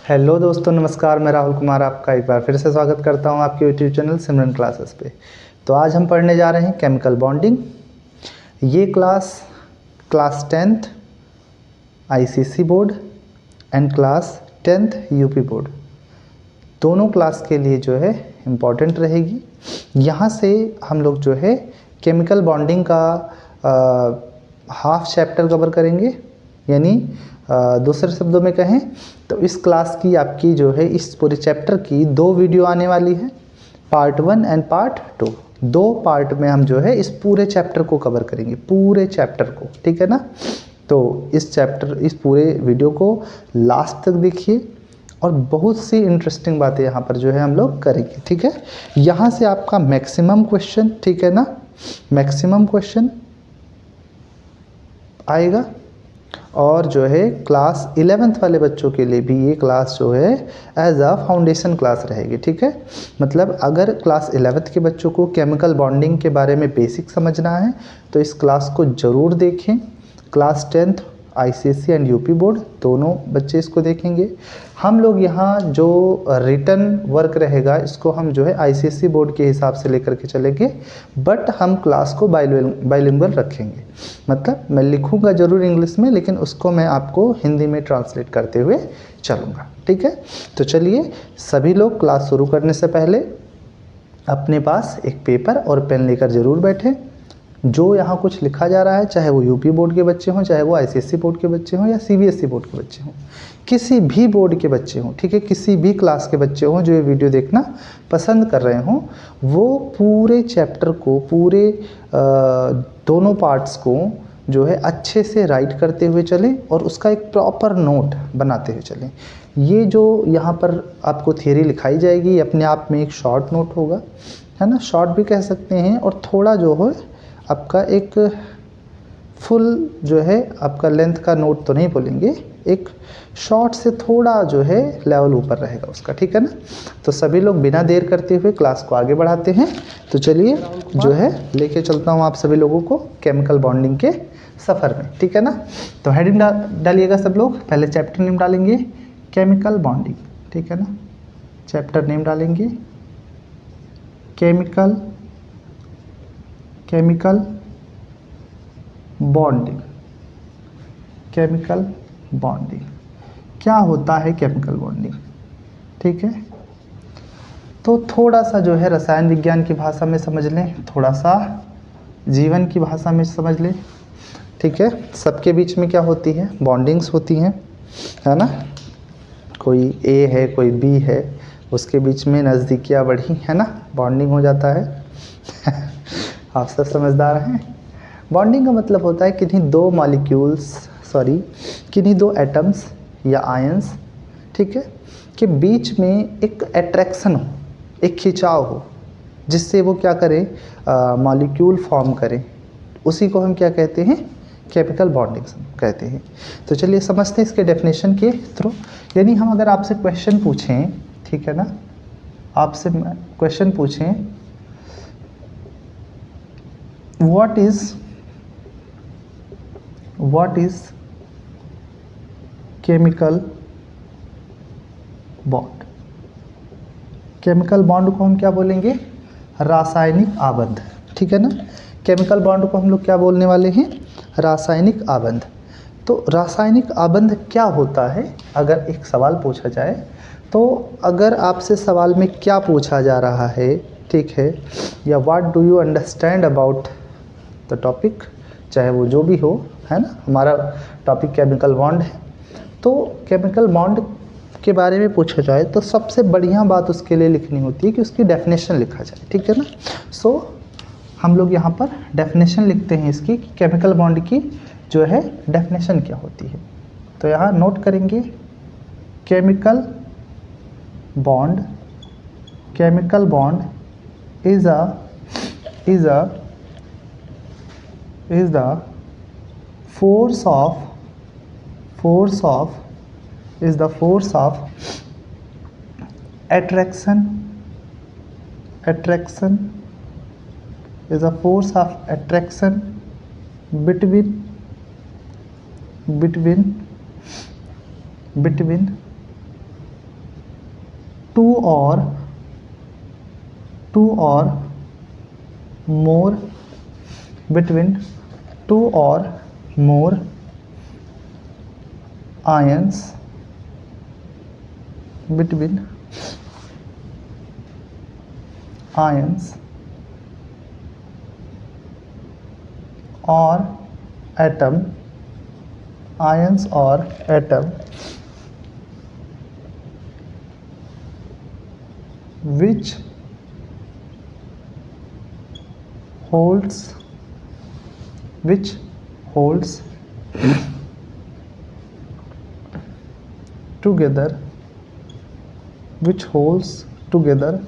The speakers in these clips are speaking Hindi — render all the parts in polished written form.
हेलो दोस्तों, नमस्कार। मैं राहुल कुमार आपका एक बार फिर से स्वागत करता हूं आपके यूट्यूब चैनल सिमरन क्लासेस पे। तो आज हम पढ़ने जा रहे हैं केमिकल बॉन्डिंग। ये class 10th ICSE board and class 10th UP board दोनों क्लास के लिए जो है इम्पॉर्टेंट रहेगी। यहाँ से हम लोग जो है केमिकल बॉन्डिंग का हाफ चैप्टर कवर करेंगे, यानी दूसरे शब्दों में कहें तो इस क्लास की आपकी जो है इस पूरे चैप्टर की 2 वीडियो आने वाली है, पार्ट 1 एंड पार्ट 2। 2 पार्ट में हम जो है इस पूरे चैप्टर को कवर करेंगे, पूरे चैप्टर को, ठीक है ना। तो इस पूरे वीडियो को लास्ट तक देखिए और बहुत सी इंटरेस्टिंग बातें यहाँ पर जो है हम लोग करेंगे, ठीक है। यहाँ से आपका मैक्सिमम क्वेश्चन, ठीक है ना, मैक्सिमम क्वेश्चन आएगा। और जो है क्लास 11th वाले बच्चों के लिए भी ये क्लास जो है एज अ फाउंडेशन क्लास रहेगी, ठीक है। मतलब अगर क्लास 11th के बच्चों को केमिकल बॉन्डिंग के बारे में बेसिक समझना है तो इस क्लास को ज़रूर देखें। Class 10th ICSE and UP board दोनों बच्चे इसको देखेंगे। हम लोग यहाँ जो रिटन वर्क रहेगा इसको हम जो है आईसीएसई बोर्ड के हिसाब से लेकर के चलेंगे, बट हम क्लास को बाइलिंगुअल रखेंगे। मतलब मैं लिखूँगा ज़रूर इंग्लिश में, लेकिन उसको मैं आपको हिंदी में ट्रांसलेट करते हुए चलूँगा, ठीक है। तो चलिए सभी लोग क्लास शुरू करने से पहले अपने पास एक पेपर और पेन लेकर ज़रूर बैठें। जो यहाँ कुछ लिखा जा रहा है, चाहे वो यूपी बोर्ड के बच्चे हों, चाहे वो आईसीएसई बोर्ड के बच्चे हों या सीबीएसई बोर्ड के बच्चे हों, किसी भी बोर्ड के बच्चे हों, ठीक है, किसी भी क्लास के बच्चे हों जो ये वीडियो देखना पसंद कर रहे हों, वो पूरे चैप्टर को, पूरे दोनों पार्ट्स को जो है अच्छे से राइट करते हुए चलें और उसका एक प्रॉपर नोट बनाते हुए चलें। ये जो यहाँ पर आपको थियरी लिखाई जाएगी अपने आप में एक शॉर्ट नोट होगा, है ना, शॉर्ट भी कह सकते हैं, और थोड़ा जो हो आपका एक फुल जो है आपका लेंथ का नोट तो नहीं बोलेंगे, एक शॉर्ट से थोड़ा जो है लेवल ऊपर रहेगा उसका, ठीक है ना। तो सभी लोग बिना देर करते हुए क्लास को आगे बढ़ाते हैं। तो चलिए जो है लेके चलता हूँ आप सभी लोगों को केमिकल बॉन्डिंग के सफ़र में, ठीक है ना। तो हेडिंग डालिएगा सब लोग। पहले चैप्टर नेम डालेंगे केमिकल बॉन्डिंग, ठीक है ना। चैप्टर नेम डालेंगे केमिकल बॉन्डिंग। केमिकल बॉन्डिंग क्या होता है? केमिकल बॉन्डिंग, ठीक है। तो थोड़ा सा जो है रसायन विज्ञान की भाषा में समझ लें, थोड़ा सा जीवन की भाषा में समझ लें, ठीक है। सबके बीच में क्या होती है? बॉन्डिंग्स होती हैं, है ना। कोई ए है, कोई बी है, उसके बीच में नज़दीकियाँ बढ़ी, है ना, बॉन्डिंग हो जाता है। आप सब समझदार हैं। बॉन्डिंग का मतलब होता है किन्हीं दो एटम्स या आयंस, ठीक है, के बीच में एक अट्रैक्शन हो, एक खिंचाव हो, जिससे वो क्या करें, मॉलिक्यूल फॉर्म करें। उसी को हम क्या कहते हैं? केमिकल बॉन्डिंग कहते हैं। तो चलिए समझते हैं इसके डेफिनेशन के थ्रू। यानी हम अगर आपसे क्वेश्चन पूछें, ठीक है ना, आपसे क्वेश्चन पूछें what is chemical bond. Chemical bond को हम क्या बोलेंगे? रासायनिक आबंध, ठीक है ना। केमिकल बॉन्ड को हम लोग क्या बोलने वाले हैं? रासायनिक आबंध। तो रासायनिक आबंध क्या होता है अगर एक सवाल पूछा जाए तो अगर आपसे सवाल में क्या पूछा जा रहा है, ठीक है, या what do you understand about the topic, चाहे वो जो भी हो, है ना। हमारा टॉपिक केमिकल बॉन्ड है, तो केमिकल बॉन्ड के बारे में पूछा जाए तो सबसे बढ़िया बात उसके लिए लिखनी होती है कि उसकी डेफिनेशन लिखा जाए, ठीक है ना। सो हम लोग यहाँ पर डेफिनेशन लिखते हैं इसकी, केमिकल बॉन्ड की जो है डेफिनेशन क्या होती है। तो यहाँ नोट करेंगे chemical bond is the force of attraction is a force of attraction between two और more between two or more ions between ions or atom which holds together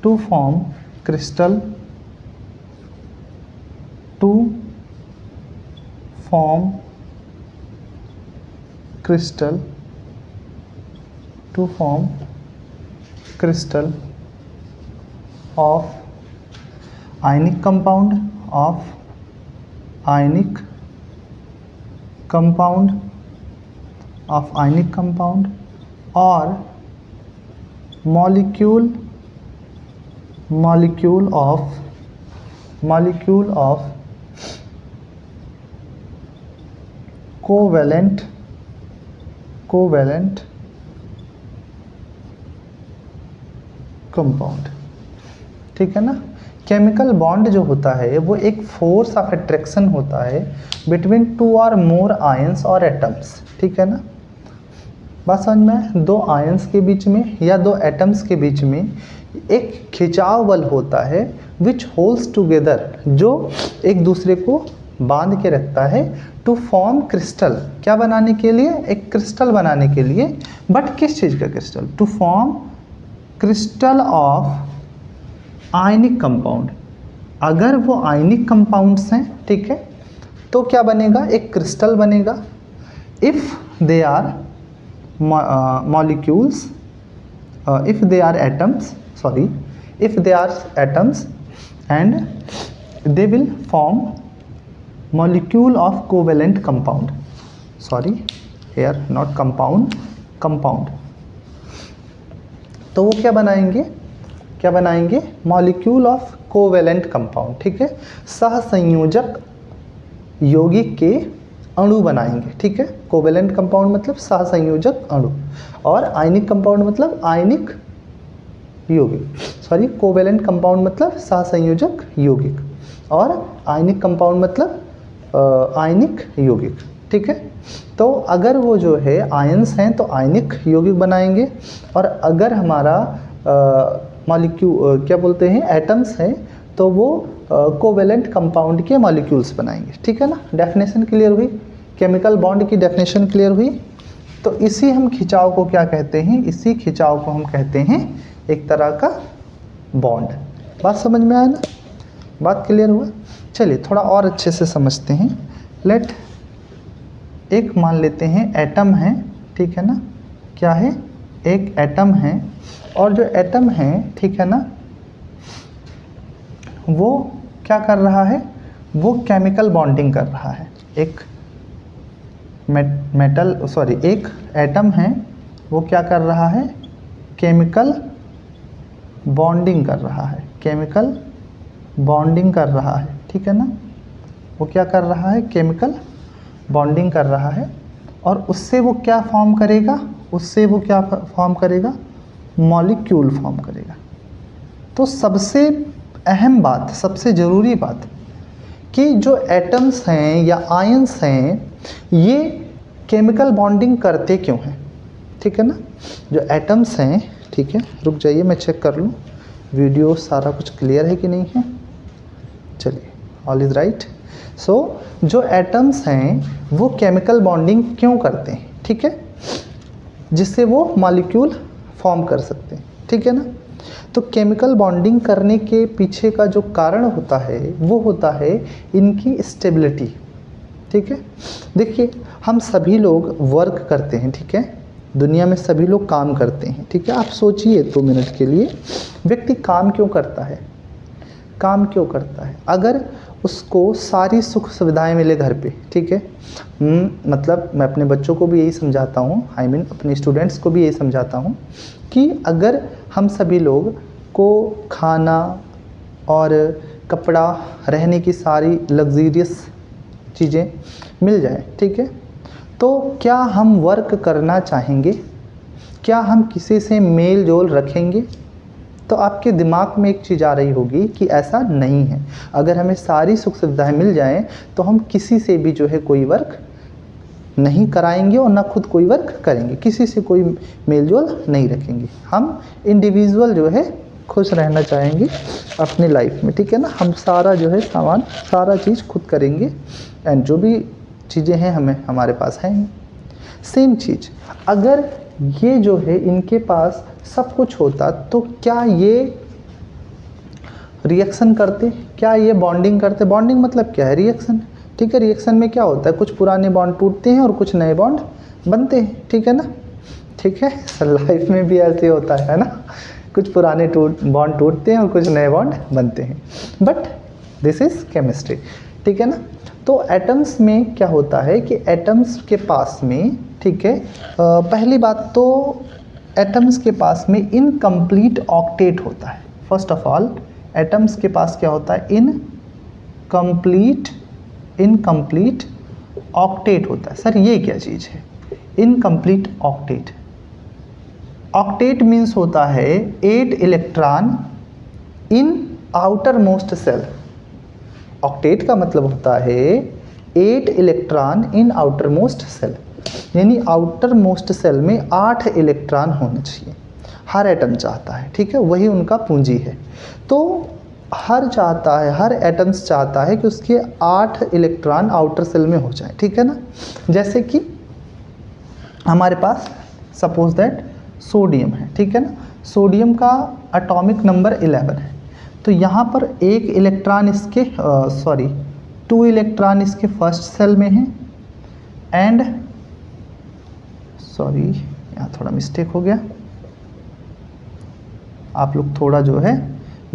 to form crystal of ionic compound or molecule of covalent compound. ठीक है ना। केमिकल बॉन्ड जो होता है वो एक फोर्स ऑफ अट्रैक्शन होता है बिटवीन टू और मोर आयंस और एटम्स। ठीक है ना, बात समझ में। दो आयंस के बीच में या दो एटम्स के बीच में एक खिंचाव बल होता है विच होल्ड्स टुगेदर, जो एक दूसरे को बांध के रखता है टू फॉर्म क्रिस्टल। क्या बनाने के लिए? एक क्रिस्टल बनाने के लिए। बट किस चीज़ का crystal? To form crystal of ionic compound. अगर वो आयनिक कंपाउंड्स हैं, ठीक है, तो क्या बनेगा? एक क्रिस्टल बनेगा। If they are molecules, if they are atoms, sorry, if they are atoms and they will form molecule of covalent compound, sorry here not compound। तो वो क्या बनाएंगे? Molecule of covalent compound. ठीक है, सहसंयोजक यौगिक के अणु बनाएंगे। ठीक है, कोवेलेंट कंपाउंड मतलब सहसंयोजक अणु, और आयनिक कंपाउंड मतलब आयनिक यौगिक, सॉरी, कोवेलेंट कंपाउंड मतलब सहसंयोजक यौगिक, और आयनिक कंपाउंड मतलब आयनिक यौगिक। ठीक है, तो अगर वो जो है आयंस हैं तो आयनिक यौगिक बनाएंगे, और अगर हमारा मॉलिक्यूल क्या बोलते हैं एटम्स हैं तो वो कोवेलेंट कंपाउंड के मॉलिक्यूल्स बनाएंगे। ठीक है ना। डेफिनेशन क्लियर हुई? केमिकल बॉन्ड की डेफिनेशन क्लियर हुई? तो इसी हम खिंचाव को क्या कहते हैं? इसी खिंचाव को हम कहते हैं एक तरह का बॉन्ड। बात समझ में आया ना? बात क्लियर हुआ? चलिए थोड़ा और अच्छे से समझते हैं। लेट, एक मान लेते हैं एटम है। ठीक है ना, क्या है? एक एटम है, और जो एटम है, ठीक है ना, वो क्या कर रहा है? वो केमिकल बॉन्डिंग कर रहा है। एक एक एटम है, वो क्या कर रहा है? केमिकल बॉन्डिंग कर रहा है, केमिकल बॉन्डिंग कर रहा है। ठीक है ना, वो क्या कर रहा है? केमिकल बॉन्डिंग कर रहा है, और उससे वो क्या फॉर्म करेगा? उससे वो क्या फॉर्म करेगा? मॉलिक्यूल फॉर्म करेगा। तो सबसे अहम बात, सबसे ज़रूरी बात कि जो एटम्स हैं या आयंस हैं ये केमिकल बॉन्डिंग करते क्यों हैं? ठीक है ना, जो एटम्स हैं, ठीक है, रुक जाइए मैं चेक कर लूँ वीडियो सारा कुछ क्लियर है कि नहीं है। चलिए, ऑल इज़ राइट। सो जो एटम्स हैं वो केमिकल बॉन्डिंग क्यों करते हैं? ठीक है, जिससे वो मॉलिक्यूल फॉर्म कर सकते हैं। ठीक है ना, तो केमिकल बॉन्डिंग करने के पीछे का जो कारण होता है वो होता है इनकी स्टेबिलिटी। ठीक है, देखिए हम सभी लोग वर्क करते हैं। ठीक है, दुनिया में सभी लोग काम करते हैं। ठीक है, आप सोचिए 2 मिनट के लिए, व्यक्ति काम क्यों करता है? काम क्यों करता है? अगर उसको सारी सुख सुविधाएं मिले घर पे, ठीक है। मतलब मैं अपने बच्चों को भी यही समझाता हूँ, अपने स्टूडेंट्स को भी यही समझाता हूँ कि अगर हम सभी लोग को खाना और कपड़ा, रहने की सारी लग्जीरियस चीज़ें मिल जाए, ठीक है, तो क्या हम वर्क करना चाहेंगे? क्या हम किसी से मेल जोल रखेंगे? तो आपके दिमाग में एक चीज़ आ रही होगी कि ऐसा नहीं है। अगर हमें सारी सुख सुविधाएं मिल जाएं तो हम किसी से भी जो है कोई वर्क नहीं कराएंगे और ना खुद कोई वर्क करेंगे, किसी से कोई मेल जोल नहीं रखेंगे। हम इंडिविजुअल जो है खुश रहना चाहेंगे अपनी लाइफ में, ठीक है ना। हम सारा जो है सामान, सारा चीज़ खुद करेंगे एंड जो भी चीज़ें हैं हमें हमारे पास हैं। सेम चीज़ अगर ये जो है इनके पास सब कुछ होता तो क्या ये रिएक्शन करते? क्या ये बॉन्डिंग करते? बॉन्डिंग मतलब क्या है? रिएक्शन, ठीक है। रिएक्शन में क्या होता है? कुछ पुराने बॉन्ड टूटते हैं और कुछ नए बॉन्ड बनते हैं, ठीक है ना। ठीक है, लाइफ में भी ऐसे होता है ना, कुछ पुराने बॉन्ड टूटते हैं और कुछ नए बॉन्ड बनते हैं, बट दिस इज केमिस्ट्री, ठीक है ना। तो एटम्स में क्या होता है कि एटम्स के पास में, ठीक है, पहली बात तो एटम्स के पास में इनकम्प्लीट ऑक्टेट होता है। फर्स्ट ऑफ ऑल एटम्स के पास क्या होता है? इनकम्प्लीट ऑक्टेट होता है। सर ये क्या चीज़ है इनकम्प्लीट ऑक्टेट? ऑक्टेट मीन्स होता है 8 electron in outermost shell. Octet का मतलब होता है 8 electron in outermost shell, यानी आउटर मोस्ट सेल में 8 इलेक्ट्रॉन होने चाहिए। हर एटम चाहता है, ठीक है, वही उनका पूंजी है। तो हर एटम्स चाहता है कि उसके 8 इलेक्ट्रॉन आउटर सेल में हो जाए, ठीक है ना। जैसे कि हमारे पास सपोज दैट सोडियम है, ठीक है ना। सोडियम का एटॉमिक नंबर 11 है, तो यहाँ पर एक इलेक्ट्रॉन इसके 2 इलेक्ट्रॉन इसके फर्स्ट सेल में है एंड यहाँ थोड़ा मिस्टेक हो गया, आप लोग थोड़ा जो है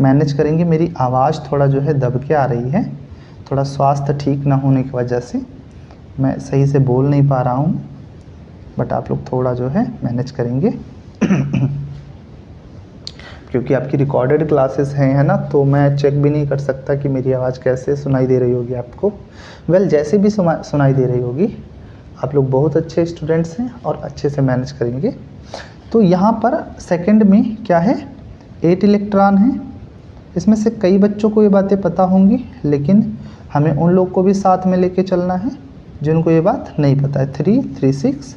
मैनेज करेंगे। मेरी आवाज़ थोड़ा जो है दब के आ रही है, थोड़ा स्वास्थ्य ठीक ना होने की वजह से मैं सही से बोल नहीं पा रहा हूँ, बट आप लोग थोड़ा जो है मैनेज करेंगे क्योंकि आपकी रिकॉर्डेड क्लासेस हैं, है ना, तो मैं चेक भी नहीं कर सकता कि मेरी आवाज़ कैसे सुनाई दे रही होगी आपको। जैसे भी सुनाई दे रही होगी, आप लोग बहुत अच्छे स्टूडेंट्स हैं और अच्छे से मैनेज करेंगे। तो यहाँ पर सेकंड में क्या है? 8 इलेक्ट्रॉन है। इसमें से कई बच्चों को ये बातें पता होंगी, लेकिन हमें उन लोग को भी साथ में लेके चलना है जिनको ये बात नहीं पता है। 3, 3, 6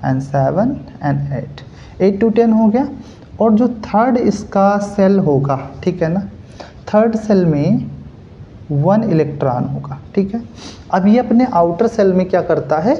एंड 7 एंड 8 to 10 हो गया। और जो थर्ड इसका सेल होगा, ठीक है ना, थर्ड सेल में 1 इलेक्ट्रॉन होगा, ठीक है। अब ये अपने आउटर सेल में क्या करता है?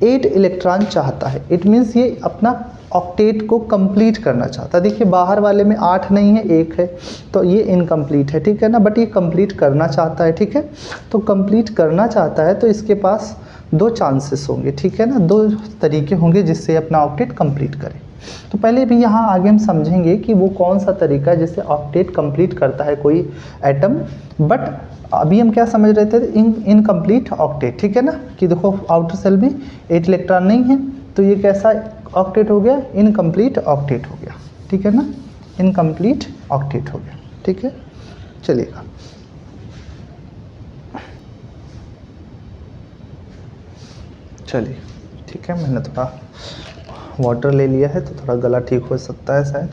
8 इलेक्ट्रॉन चाहता है। इट मीन्स ये अपना ऑक्टेट को कंप्लीट करना चाहता है। देखिए बाहर वाले में 8 नहीं है, 1 है, तो ये इनकम्प्लीट है, ठीक है ना, बट ये कंप्लीट करना चाहता है, ठीक है। तो कंप्लीट करना चाहता है तो इसके पास 2 चांसेस होंगे, ठीक है ना, 2 तरीके होंगे जिससे अपना ऑक्टेट कंप्लीट करे। तो पहले भी यहाँ आगे हम समझेंगे कि वो कौन सा तरीका है जिससे ऑक्टेट कंप्लीट करता है कोई एटम। बट अभी हम क्या समझ रहे थे? इनकम्प्लीट ऑक्टेट, ठीक है ना, कि देखो आउटर सेल में 8 इलेक्ट्रॉन नहीं है, तो ये कैसा ऑक्टेट हो गया? इनकम्प्लीट ऑक्टेट हो गया, ठीक है ना, इनकम्प्लीट ऑक्टेट हो गया, ठीक है। चलिएगा, चलिए ठीक है, मैंने थोड़ा वाटर ले लिया है तो थोड़ा गला ठीक हो सकता है शायद।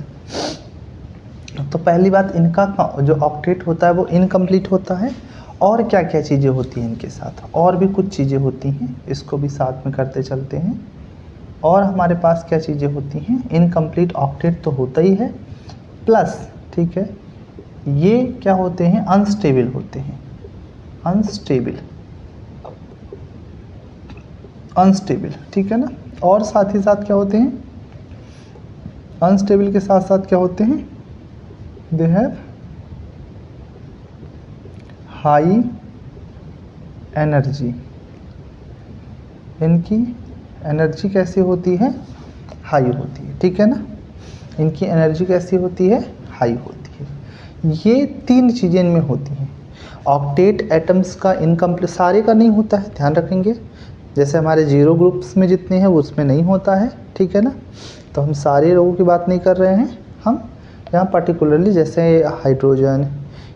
तो पहली बात, इनका जो ऑक्टेट होता है वो इनकम्प्लीट होता है। और क्या क्या चीज़ें होती हैं इनके साथ? और भी कुछ चीज़ें होती हैं, इसको भी साथ में करते चलते हैं। और हमारे पास क्या चीज़ें होती हैं? इनकम्प्लीट ऑक्टेट तो होता ही है, प्लस, ठीक है, ये क्या होते हैं? अनस्टेबल होते हैं। अनस्टेबल, ठीक है ना। और साथ ही साथ क्या होते हैं? अनस्टेबल के साथ साथ क्या होते हैं? They have high energy. इनकी एनर्जी कैसी होती है? हाई होती है, ठीक है ना। इनकी एनर्जी कैसी होती है? हाई होती है। ये 3 चीज़ें इनमें होती हैं। ऑक्टेट एटम्स का इनकम्प्लीट, सारे का नहीं होता है, ध्यान रखेंगे। जैसे हमारे जीरो ग्रुप्स में जितने हैं वो उसमें नहीं होता है, ठीक है ना। तो हम सारे लोगों की बात नहीं कर रहे हैं, हम यहाँ पर्टिकुलरली जैसे hydrogen,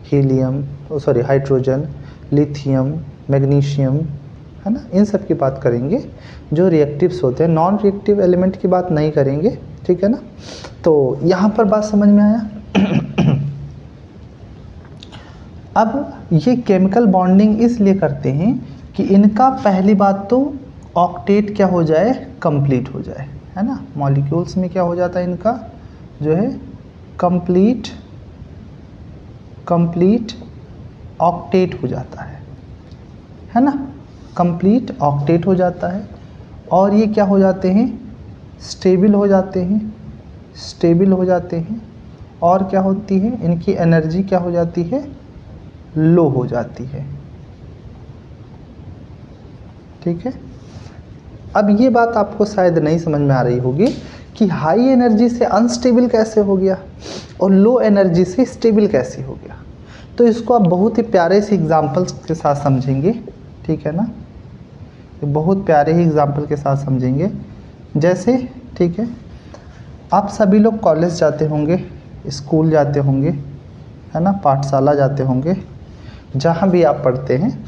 helium, sorry hydrogen, lithium, magnesium, है ना, इन सब की बात करेंगे जो रिएक्टिव्स होते हैं। नॉन रिएक्टिव एलिमेंट की बात नहीं करेंगे, ठीक है ना। तो यहाँ पर बात समझ में आया। अब ये केमिकल बॉन्डिंग इसलिए करते हैं कि इनका पहली बात तो ऑक्टेट क्या हो जाए, कंप्लीट हो जाए, है ना। मॉलिक्यूल्स में क्या हो जाता है, इनका जो है कंप्लीट ऑक्टेट हो जाता है ना, कंप्लीट ऑक्टेट हो जाता है। और ये क्या हो जाते हैं, स्टेबल हो जाते हैं। और क्या होती है, इनकी एनर्जी क्या हो जाती है, लो हो जाती है, ठीक है। अब ये बात आपको शायद नहीं समझ में आ रही होगी कि हाई एनर्जी से अनस्टेबल कैसे हो गया और लो एनर्जी से स्टेबल कैसे हो गया। तो इसको आप बहुत ही प्यारे से एग्जांपल्स के साथ समझेंगे, ठीक है ना, बहुत प्यारे ही एग्जांपल के साथ समझेंगे। जैसे, ठीक है, आप सभी लोग कॉलेज जाते होंगे, स्कूल जाते होंगे, है ना, पाठशाला जाते होंगे, जहाँ भी आप पढ़ते हैं।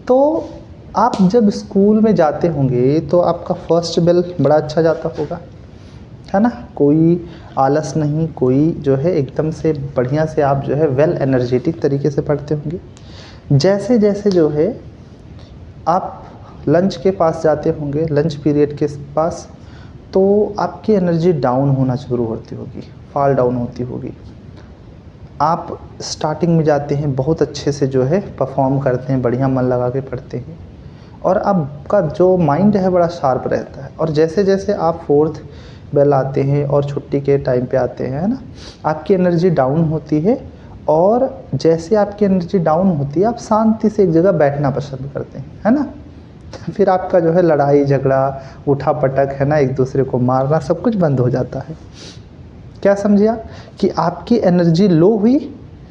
तो आप जब स्कूल में जाते होंगे तो आपका फर्स्ट बेल बड़ा अच्छा जाता होगा, है ना, कोई आलस नहीं, कोई जो है एकदम से बढ़िया से आप जो है वेल एनर्जेटिक तरीके से पढ़ते होंगे। जैसे जैसे जो है आप लंच के पास जाते होंगे, लंच पीरियड के पास, तो आपकी एनर्जी डाउन होना शुरू होती होगी, फॉल डाउन होती होगी। आप स्टार्टिंग में जाते हैं, बहुत अच्छे से जो है परफॉर्म करते हैं, बढ़िया मन लगा के पढ़ते हैं और आपका जो माइंड है बड़ा शार्प रहता है। और जैसे जैसे आप फोर्थ बेल आते हैं और छुट्टी के टाइम पे आते हैं, है ना, आपकी एनर्जी डाउन होती है। और जैसे आपकी एनर्जी डाउन होती है, आप शांति से एक जगह बैठना पसंद करते हैं, है ना। फिर आपका जो है लड़ाई झगड़ा, उठा पटक, है ना, एक दूसरे को मारना, सब कुछ बंद हो जाता है। क्या समझे आप कि आपकी एनर्जी लो हुई,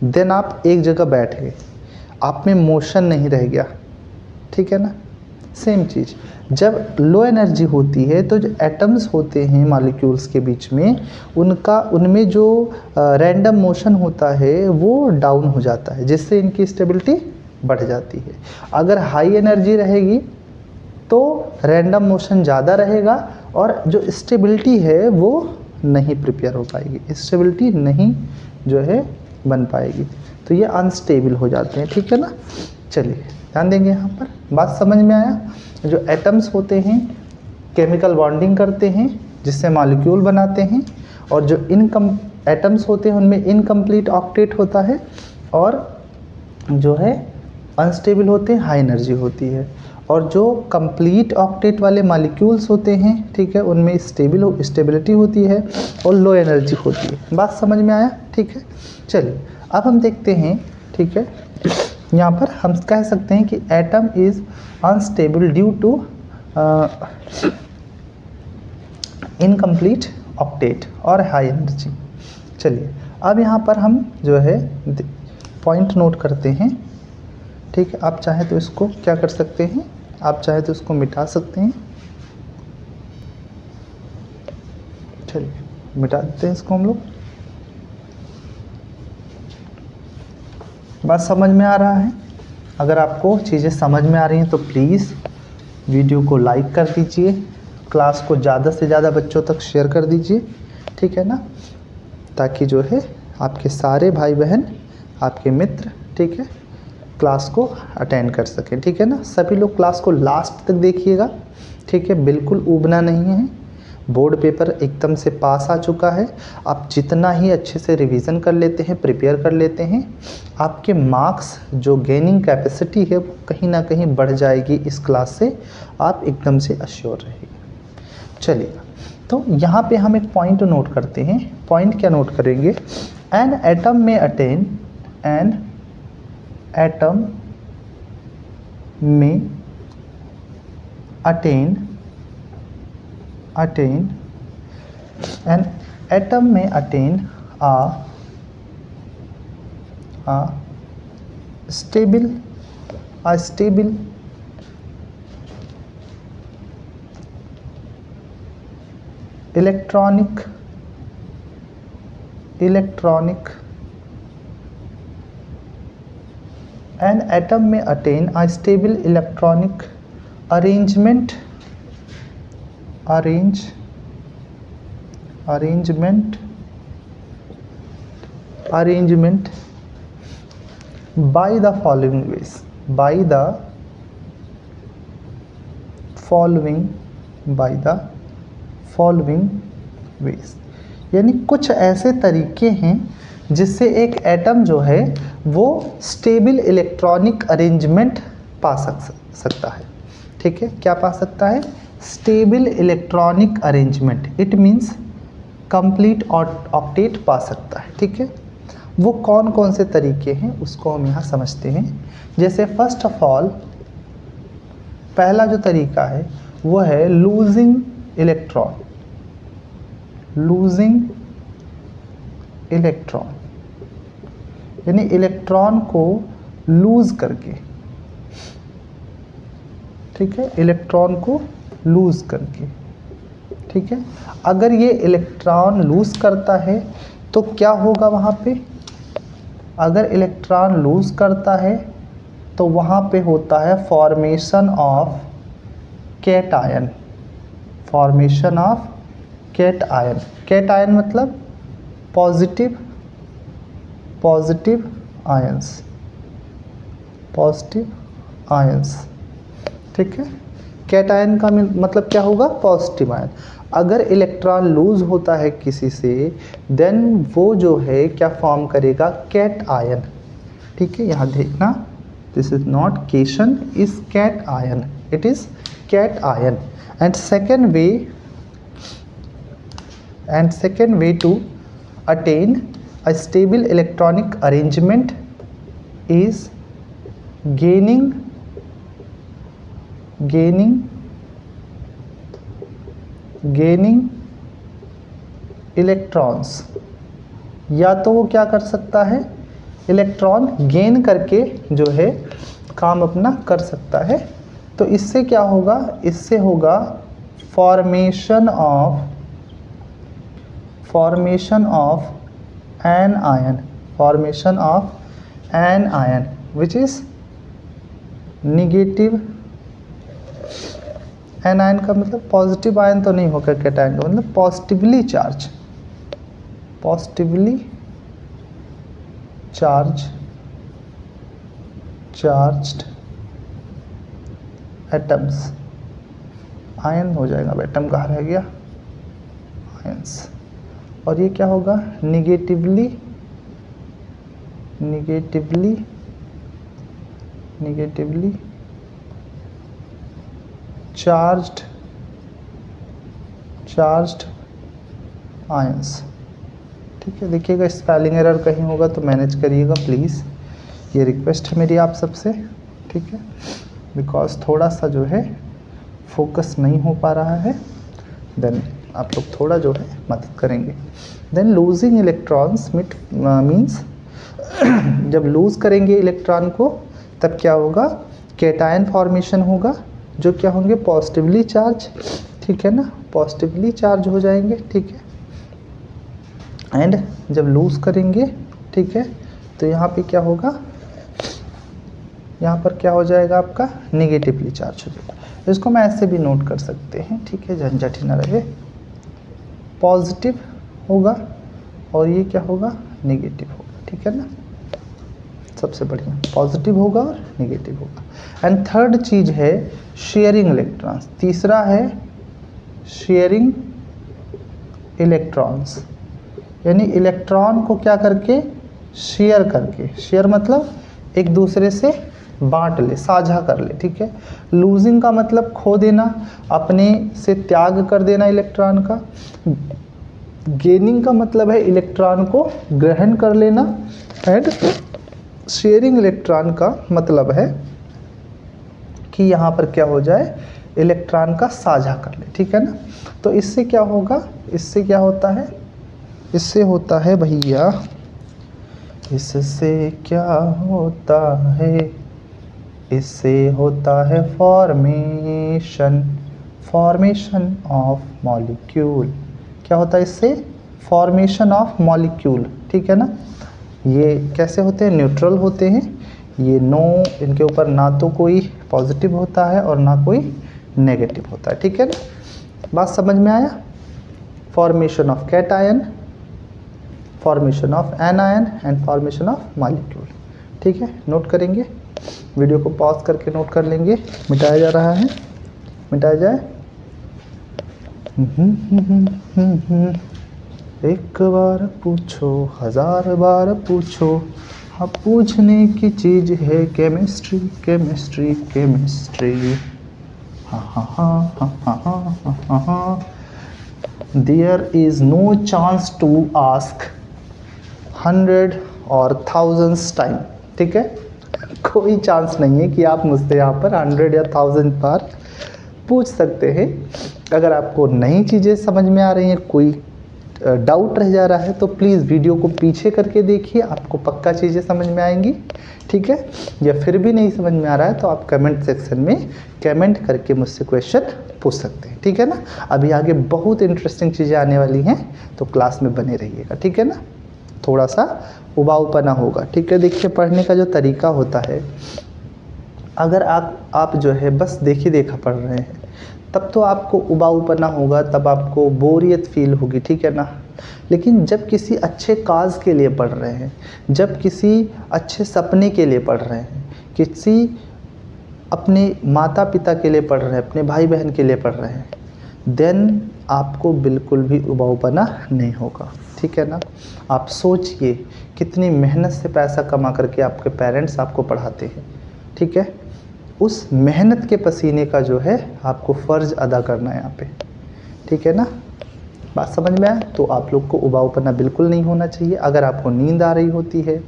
देन आप एक जगह बैठ गए, आप में मोशन नहीं रह गया, ठीक है ना। सेम चीज़ जब लो एनर्जी होती है तो जो एटम्स होते हैं मॉलिक्यूल्स के बीच में, उनमें जो रैंडम मोशन होता है वो डाउन हो जाता है, जिससे इनकी स्टेबिलिटी बढ़ जाती है। अगर हाई एनर्जी रहेगी तो रैंडम मोशन ज़्यादा रहेगा और जो स्टेबिलिटी है वो नहीं प्रिपेयर हो पाएगी, स्टेबिलिटी नहीं जो है बन पाएगी, तो ये अनस्टेबल हो जाते हैं, ठीक है ना। चलिए ध्यान देंगे यहाँ पर, बात समझ में आया। जो एटम्स होते हैं केमिकल बॉन्डिंग करते हैं जिससे मॉलिक्यूल बनाते हैं, और जो एटम्स होते हैं उनमें इनकम्प्लीट ऑक्टेट होता है, और जो है अनस्टेबल होते हैं, हाई एनर्जी होती है। और जो कंप्लीट ऑक्टेट वाले मॉलिक्यूल्स होते हैं, ठीक है, उनमें स्टेबिलिटी होती है और लो एनर्जी होती है। बात समझ में आया, ठीक है। चलिए अब हम देखते हैं, ठीक है, यहाँ पर हम कह सकते हैं कि atom is unstable due to incomplete octet और हाई एनर्जी। चलिए अब यहाँ पर हम जो है पॉइंट नोट करते हैं, ठीक है। आप चाहे तो इसको क्या कर सकते हैं, आप चाहे तो इसको मिटा सकते हैं। चलिए मिटा देते हैं इसको हम लोग। बात समझ में आ रहा है? अगर आपको चीज़ें समझ में आ रही हैं तो प्लीज़ वीडियो को लाइक कर दीजिए, क्लास को ज़्यादा से ज़्यादा बच्चों तक शेयर कर दीजिए, ठीक है ना, ताकि जो है आपके सारे भाई बहन, आपके मित्र, ठीक है, क्लास को अटेंड कर सकें, ठीक है ना। सभी लोग क्लास को लास्ट तक देखिएगा, ठीक है, बिल्कुल ऊबना नहीं है। बोर्ड पेपर एकदम से पास आ चुका है। आप जितना ही अच्छे से रिवीजन कर लेते हैं, प्रिपेयर कर लेते हैं, आपके मार्क्स जो गेनिंग कैपेसिटी है वो कहीं ना कहीं बढ़ जाएगी इस क्लास से, आप एकदम से अश्योर रहिए। चलिए तो यहाँ पे हम एक पॉइंट नोट करते हैं। पॉइंट क्या नोट करेंगे, एन एटम में अटेन, एन एटम में attain, an atom may attain a stable, a stable electronic an atom may attain a stable electronic arrangement by the following ways, यानी कुछ ऐसे तरीके हैं जिससे एक एटम जो है वो स्टेबल इलेक्ट्रॉनिक अरेंजमेंट पा सकता है। ठीक है, क्या पा सकता है? Stable electronic arrangement, it means complete octet पा सकता है। ठीक है, वो कौन कौन से तरीके हैं उसको हम यहाँ समझते हैं। जैसे फर्स्ट ऑफ ऑल पहला जो तरीका है वो है लूजिंग इलेक्ट्रॉन, यानी इलेक्ट्रॉन को लूज करके। ठीक है, इलेक्ट्रॉन को लूज करके। ठीक है, अगर ये इलेक्ट्रॉन लूज करता है तो क्या होगा वहाँ पे? अगर इलेक्ट्रॉन लूज करता है तो वहाँ पे होता है फॉर्मेशन ऑफ कैटआयन, कैटआयन मतलब पॉजिटिव आयंस। ठीक है, कैटआयन का मतलब क्या होगा? Positive ion. अगर इलेक्ट्रॉन लूज होता है किसी से देन वो जो है क्या फॉर्म करेगा? Cation. ठीक है, यहाँ देखना, this is not cation, is cation, it is cation. And second way to attain a stable electronic arrangement is gaining electrons. या तो वो क्या कर सकता है? इलेक्ट्रॉन गेन करके जो है काम अपना कर सकता है। तो इससे क्या होगा? इससे होगा formation of anion which is negative. Anion का मतलब पॉजिटिव आयन तो नहीं होगा, कैटायन का मतलब पॉजिटिवली चार्ज्ड एटम्स। आयन हो जाएगा, एटम कहाँ रह गया? आयंस। और ये क्या होगा? Negatively charged ions. ठीक है, देखिएगा स्पेलिंग एरर कहीं होगा तो मैनेज करिएगा प्लीज़, ये रिक्वेस्ट है मेरी आप सबसे। ठीक है, बिकॉज थोड़ा सा जो है फोकस नहीं हो पा रहा है, देन आप लोग थोड़ा जो है मदद करेंगे। देन लूजिंग इलेक्ट्रॉन्स मीन्स जब लूज करेंगे इलेक्ट्रॉन को तब क्या होगा? कैटायन फॉर्मेशन होगा, जो क्या होंगे? Positively charge. ठीक है ना, पॉजिटिवली चार्ज हो जाएंगे। ठीक है, एंड जब लूज करेंगे, ठीक है, तो यहाँ पे क्या होगा? यहाँ पर क्या हो जाएगा आपका? निगेटिवली चार्ज हो जाएगा। इसको मैं ऐसे भी नोट कर सकते हैं। ठीक है, झंझट ही ना रहे। पॉजिटिव होगा और ये क्या होगा? निगेटिव होगा। ठीक है ना, सबसे बढ़िया पॉजिटिव होगा और निगेटिव होगा। एंड थर्ड चीज है शेयरिंग इलेक्ट्रॉन्स। तीसरा है शेयरिंग इलेक्ट्रॉन्स, यानी इलेक्ट्रॉन को क्या करके? शेयर करके। शेयर मतलब एक दूसरे से बांट ले, साझा कर ले। ठीक है, लूजिंग का मतलब खो देना, अपने से त्याग कर देना इलेक्ट्रॉन का। गेनिंग का मतलब है इलेक्ट्रॉन को ग्रहण कर लेना। एंड शेयरिंग इलेक्ट्रॉन का मतलब है कि यहाँ पर क्या हो जाए? इलेक्ट्रॉन का साझा कर ले। ठीक है ना, तो इससे क्या होगा? इससे क्या होता है? इससे होता है भैया इससे क्या होता है, इससे होता है फॉर्मेशन, फॉर्मेशन ऑफ मॉलिक्यूल। क्या होता है इससे? फॉर्मेशन ऑफ मॉलिक्यूल, ठीक है ना। ये कैसे होते हैं? न्यूट्रल होते हैं ये, नो, इनके ऊपर ना तो कोई पॉजिटिव होता है और ना कोई नेगेटिव होता है, ठीक है ना। बात समझ में आया? Formation of cation, formation of anion and formation of molecule, ठीक है। नोट करेंगे, वीडियो को पॉज करके नोट कर लेंगे। मिटाया जा रहा है, मिटाया जाए। एक बार पूछो, हजार बार पूछो, हाँ पूछने की चीज है केमिस्ट्री, केमिस्ट्री, केमिस्ट्री। हाँ हाँ हाँ हाँ हाँ हाँ हाँ हाँ। There is no chance to ask 100 और 1000 टाइम, ठीक है। कोई चांस नहीं है कि आप मुझसे यहाँ पर 100 या 1000 बार पूछ सकते हैं। अगर आपको नई चीज़ें समझ में आ रही हैं, कोई डाउट रह जा रहा है, तो प्लीज़ वीडियो को पीछे करके देखिए, आपको पक्का चीज़ें समझ में आएंगी, ठीक है। या फिर भी नहीं समझ में आ रहा है तो आप कमेंट सेक्शन में कमेंट करके मुझसे क्वेश्चन पूछ सकते हैं, ठीक है ना। अभी आगे बहुत इंटरेस्टिंग चीज़ें आने वाली हैं, तो क्लास में बने रहिएगा, ठीक है ना। थोड़ा सा उबाऊपना होगा, ठीक है। देखिए, पढ़ने का जो तरीका होता है, अगर आप जो है बस देखी देखा पढ़ रहे हैं, तब तो आपको उबाऊपना होगा, तब आपको बोरियत फील होगी, ठीक है ना। लेकिन जब किसी अच्छे काज के लिए पढ़ रहे हैं, जब किसी अच्छे सपने के लिए पढ़ रहे हैं, किसी अपने माता पिता के लिए पढ़ रहे हैं, अपने भाई बहन के लिए पढ़ रहे हैं, देन आपको बिल्कुल भी उबाऊपना नहीं होगा, ठीक है ना। आप सोचिए कितनी मेहनत से पैसा कमा करके आपके पेरेंट्स आपको पढ़ाते हैं, ठीक है। उस मेहनत के पसीने का जो है आपको फ़र्ज़ अदा करना है यहाँ पे, ठीक है ना। बात समझ में आए? तो आप लोग को उबाऊपना बिल्कुल नहीं होना चाहिए। अगर आपको नींद आ रही होती है,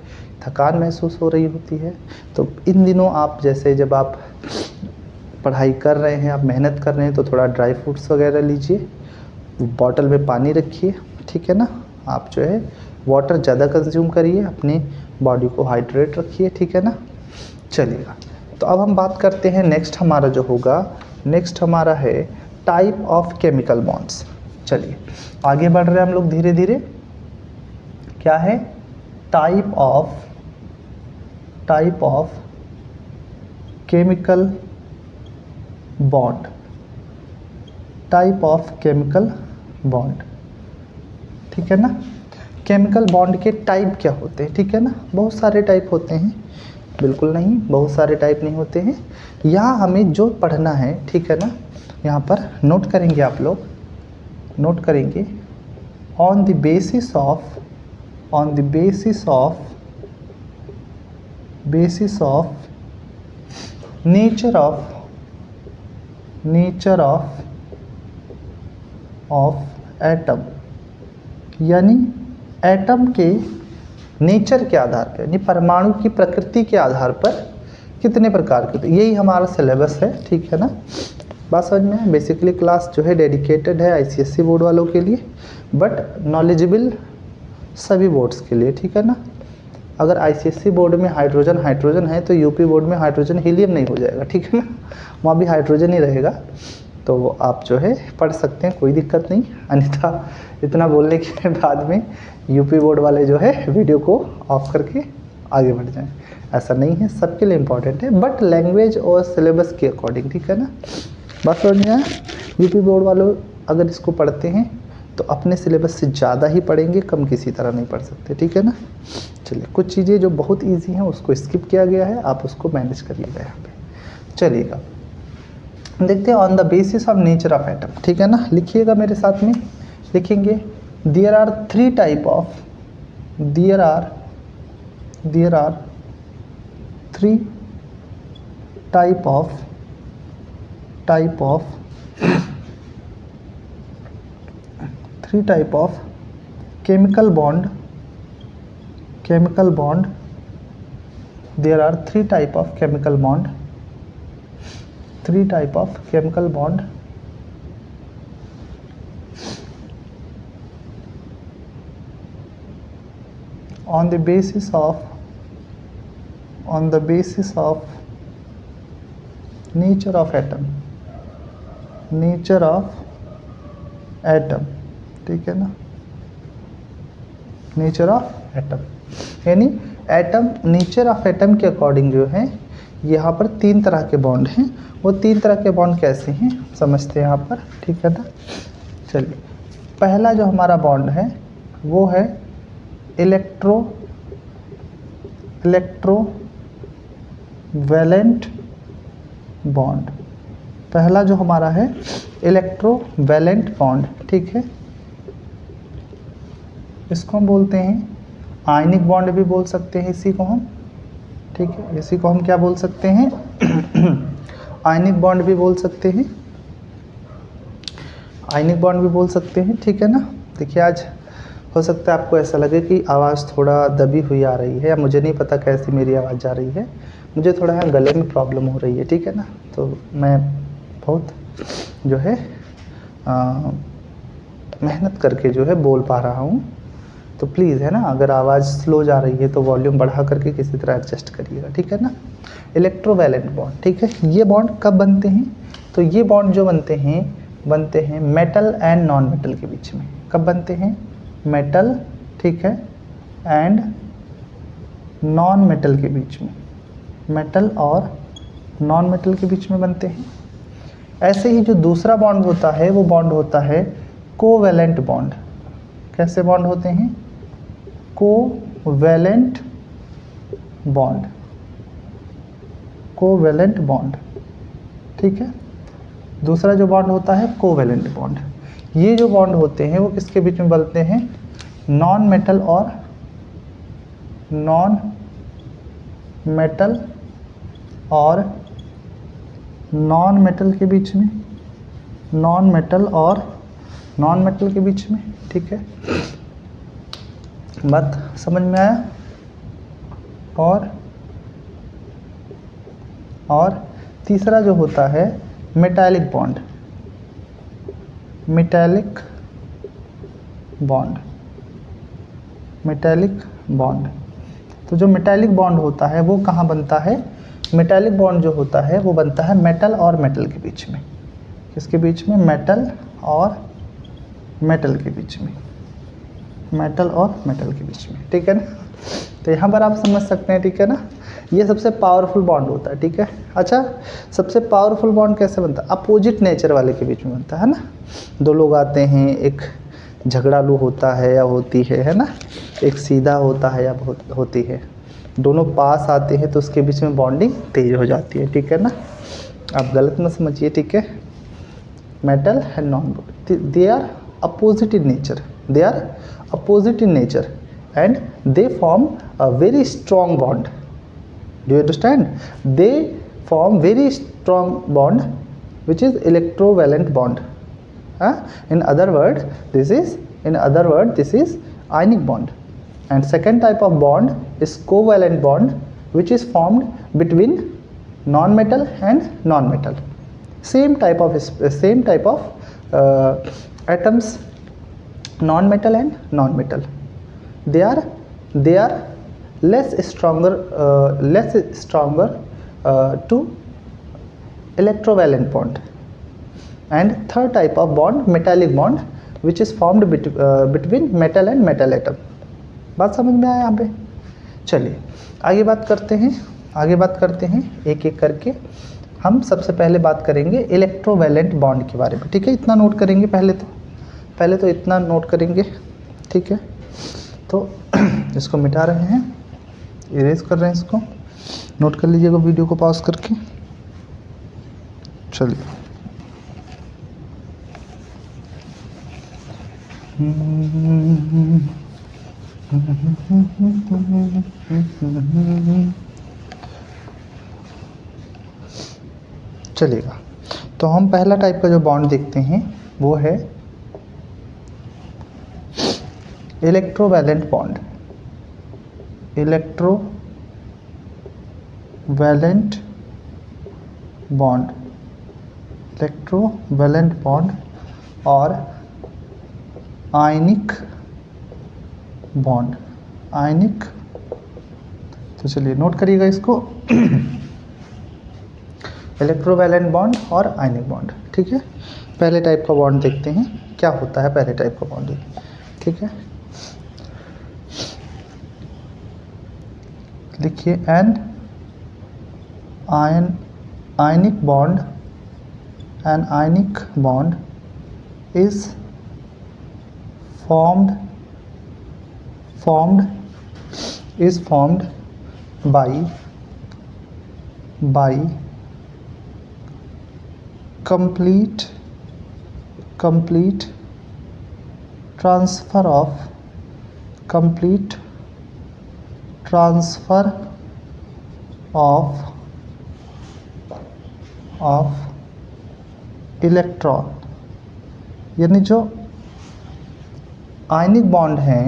थकान महसूस हो रही होती है, तो इन दिनों आप जैसे जब आप पढ़ाई कर रहे हैं, आप मेहनत कर रहे हैं, तो थोड़ा ड्राई फ्रूट्स वगैरह लीजिए, बॉटल में पानी रखिए, ठीक है ना। आप जो है वाटर ज़्यादा कंज्यूम करिए, अपनी बॉडी को हाइड्रेट रखिए, ठीक है ना। चलिएगा, तो अब हम बात करते हैं, नेक्स्ट हमारा जो होगा, नेक्स्ट हमारा है टाइप ऑफ केमिकल बॉन्ड्स। चलिए आगे बढ़ रहे हैं हम लोग धीरे धीरे। क्या है? Type of chemical bond, type of chemical bond, ठीक है ना। केमिकल बॉन्ड के टाइप क्या होते हैं, ठीक है ना। बहुत सारे टाइप होते हैं, बिल्कुल नहीं, बहुत सारे टाइप नहीं होते हैं। यहाँ हमें जो पढ़ना है, ठीक है ना, यहाँ पर नोट करेंगे, आप लोग नोट करेंगे, on the basis of nature of atom, यानी एटम के नेचर के आधार पर, यानी परमाणु की प्रकृति के आधार पर कितने प्रकार के, यही हमारा सिलेबस है, ठीक है ना। बात समझ में है? बेसिकली क्लास जो है डेडिकेटेड है आईसीएसई बोर्ड वालों के लिए, बट नॉलेजेबल सभी बोर्ड्स के लिए, ठीक है ना। अगर आईसीएसई बोर्ड में हाइड्रोजन है, तो यूपी बोर्ड में हाइड्रोजन हीलियम नहीं हो जाएगा, ठीक है ना, वहाँ भी हाइड्रोजन ही रहेगा। तो आप जो है पढ़ सकते हैं, कोई दिक्कत नहीं। अन्यथा इतना बोलने के बाद में यूपी बोर्ड वाले जो है वीडियो को ऑफ करके आगे बढ़ जाएं, ऐसा नहीं है, सबके लिए इम्पॉर्टेंट है, बट लैंग्वेज और सिलेबस के अकॉर्डिंग, ठीक है ना। बात समझ में आया? यूपी बोर्ड वालों अगर इसको पढ़ते हैं तो अपने सिलेबस से ज़्यादा ही पढ़ेंगे, कम किसी तरह नहीं पढ़ सकते, ठीक है ना। चलिए, कुछ चीज़ें जो बहुत इजी हैं उसको स्किप किया गया है, आप उसको मैनेज करिएगा यहाँ पे। चलिएगा, देखते हैं on the basis of nature of atom, ठीक है ना। लिखिएगा मेरे साथ में, लिखेंगे, there are three type of chemical bond. There are three type of chemical bond. on the basis of nature of atom, ठीक है ना, नेचर ऑफ एटम, यानी एटम, नेचर ऑफ एटम के अकॉर्डिंग जो है यहाँ पर 3 तरह के बॉन्ड हैं। वो 3 तरह के बॉन्ड कैसे हैं समझते हैं यहाँ पर, ठीक है ना। चलिए, पहला जो हमारा बॉन्ड है वो है इलेक्ट्रोवैलेंट बॉन्ड। पहला जो हमारा है इलेक्ट्रोवैलेंट बॉन्ड, ठीक है। इसको हम बोलते हैं आयनिक बॉन्ड भी बोल सकते हैं इसी को हम, ठीक है। इसी को हम क्या बोल सकते हैं आयनिक बॉन्ड भी बोल सकते हैं, आयनिक बॉन्ड भी बोल सकते हैं, ठीक है ना। देखिए, आज हो सकता है आपको ऐसा लगे कि आवाज़ थोड़ा दबी हुई आ रही है, या मुझे नहीं पता कैसी मेरी आवाज़ जा रही है, मुझे थोड़ा यहाँ गले में प्रॉब्लम हो रही है, ठीक है ना। तो मैं बहुत जो है मेहनत करके जो है बोल पा रहा हूँ। तो प्लीज़ है ना, अगर आवाज़ स्लो जा रही है तो वॉल्यूम बढ़ा करके किसी तरह एडजस्ट करिएगा, ठीक है ना। इलेक्ट्रोवैलेंट बॉन्ड, ठीक है। ये बॉन्ड कब बनते हैं, तो ये बॉन्ड जो बनते हैं मेटल एंड नॉन मेटल के बीच में। कब बनते हैं, मेटल, ठीक है, एंड नॉन मेटल के बीच में, मेटल और नॉन मेटल के बीच में बनते हैं। ऐसे ही जो दूसरा बॉन्ड होता है वो बॉन्ड होता है कोवैलेंट बॉन्ड। कैसे बॉन्ड होते हैं, कोवैलेंट बॉन्ड, कोवैलेंट बॉन्ड, ठीक है। दूसरा जो बॉन्ड होता है कोवैलेंट बॉन्ड। ये जो बॉन्ड होते हैं वो किसके बीच में बनते हैं, नॉन मेटल और नॉन मेटल के बीच में, नॉन मेटल और नॉन मेटल के बीच में, ठीक है। बात समझ में आया। और तीसरा जो होता है मेटालिक बॉन्ड, मेटालिक बॉन्ड। तो जो मेटालिक बॉन्ड होता है वो कहाँ बनता है, मेटालिक बॉन्ड जो होता है वो बनता है मेटल और मेटल के बीच में। किसके बीच में, मेटल और मेटल के बीच में, मेटल और मेटल के बीच में, ठीक है ना। तो यहाँ पर आप समझ सकते हैं, ठीक है ना। ये सबसे पावरफुल बॉन्ड होता है, ठीक है। अच्छा, सबसे पावरफुल बॉन्ड कैसे बनता है, अपोजिट नेचर वाले के बीच में बनता है ना। दो लोग आते हैं, एक झगड़ालू होता है या होती है ना, एक सीधा होता है या होती है, दोनों पास आते हैं तो उसके बीच में बॉन्डिंग तेज हो जाती है, ठीक है ना। आप गलत मत समझिए, ठीक है। Metal and non, they are opposite in nature and they form a very strong bond. Do you understand? They form very strong bond which is electrovalent bond. In other word this is ionic bond. And second type of bond is covalent bond, which is formed between non-metal and non-metal. Same type of atoms, non-metal and non-metal. They are less stronger to electrovalent bond. And third type of bond, metallic bond, which is formed between metal and metal atom. बात समझ में आया यहाँ पे। चलिए आगे बात करते हैं एक एक करके। हम सबसे पहले बात करेंगे इलेक्ट्रोवैलेंट बॉन्ड के बारे में, ठीक है। इतना नोट करेंगे पहले तो इतना नोट करेंगे, ठीक है। तो इसको मिटा रहे हैं, इरेज कर रहे हैं, इसको नोट कर लीजिएगा वीडियो को पॉज करके। चलिए चलेगा। तो हम पहला टाइप का जो बॉन्ड देखते हैं वो है इलेक्ट्रोवैलेंट बॉन्ड। इलेक्ट्रोवैलेंट बॉन्ड और आयनिक आयनिक, तो चलिए नोट करिएगा इसको इलेक्ट्रोवैलेंट बॉन्ड और आयनिक बॉन्ड, ठीक है। पहले टाइप का बॉन्ड देखते हैं क्या होता है पहले टाइप का बॉन्ड, ठीक है। लिखिए an ionic bond, an ionic bond is formed by complete transfer of electron, यानी जो आयनिक बॉन्ड हैं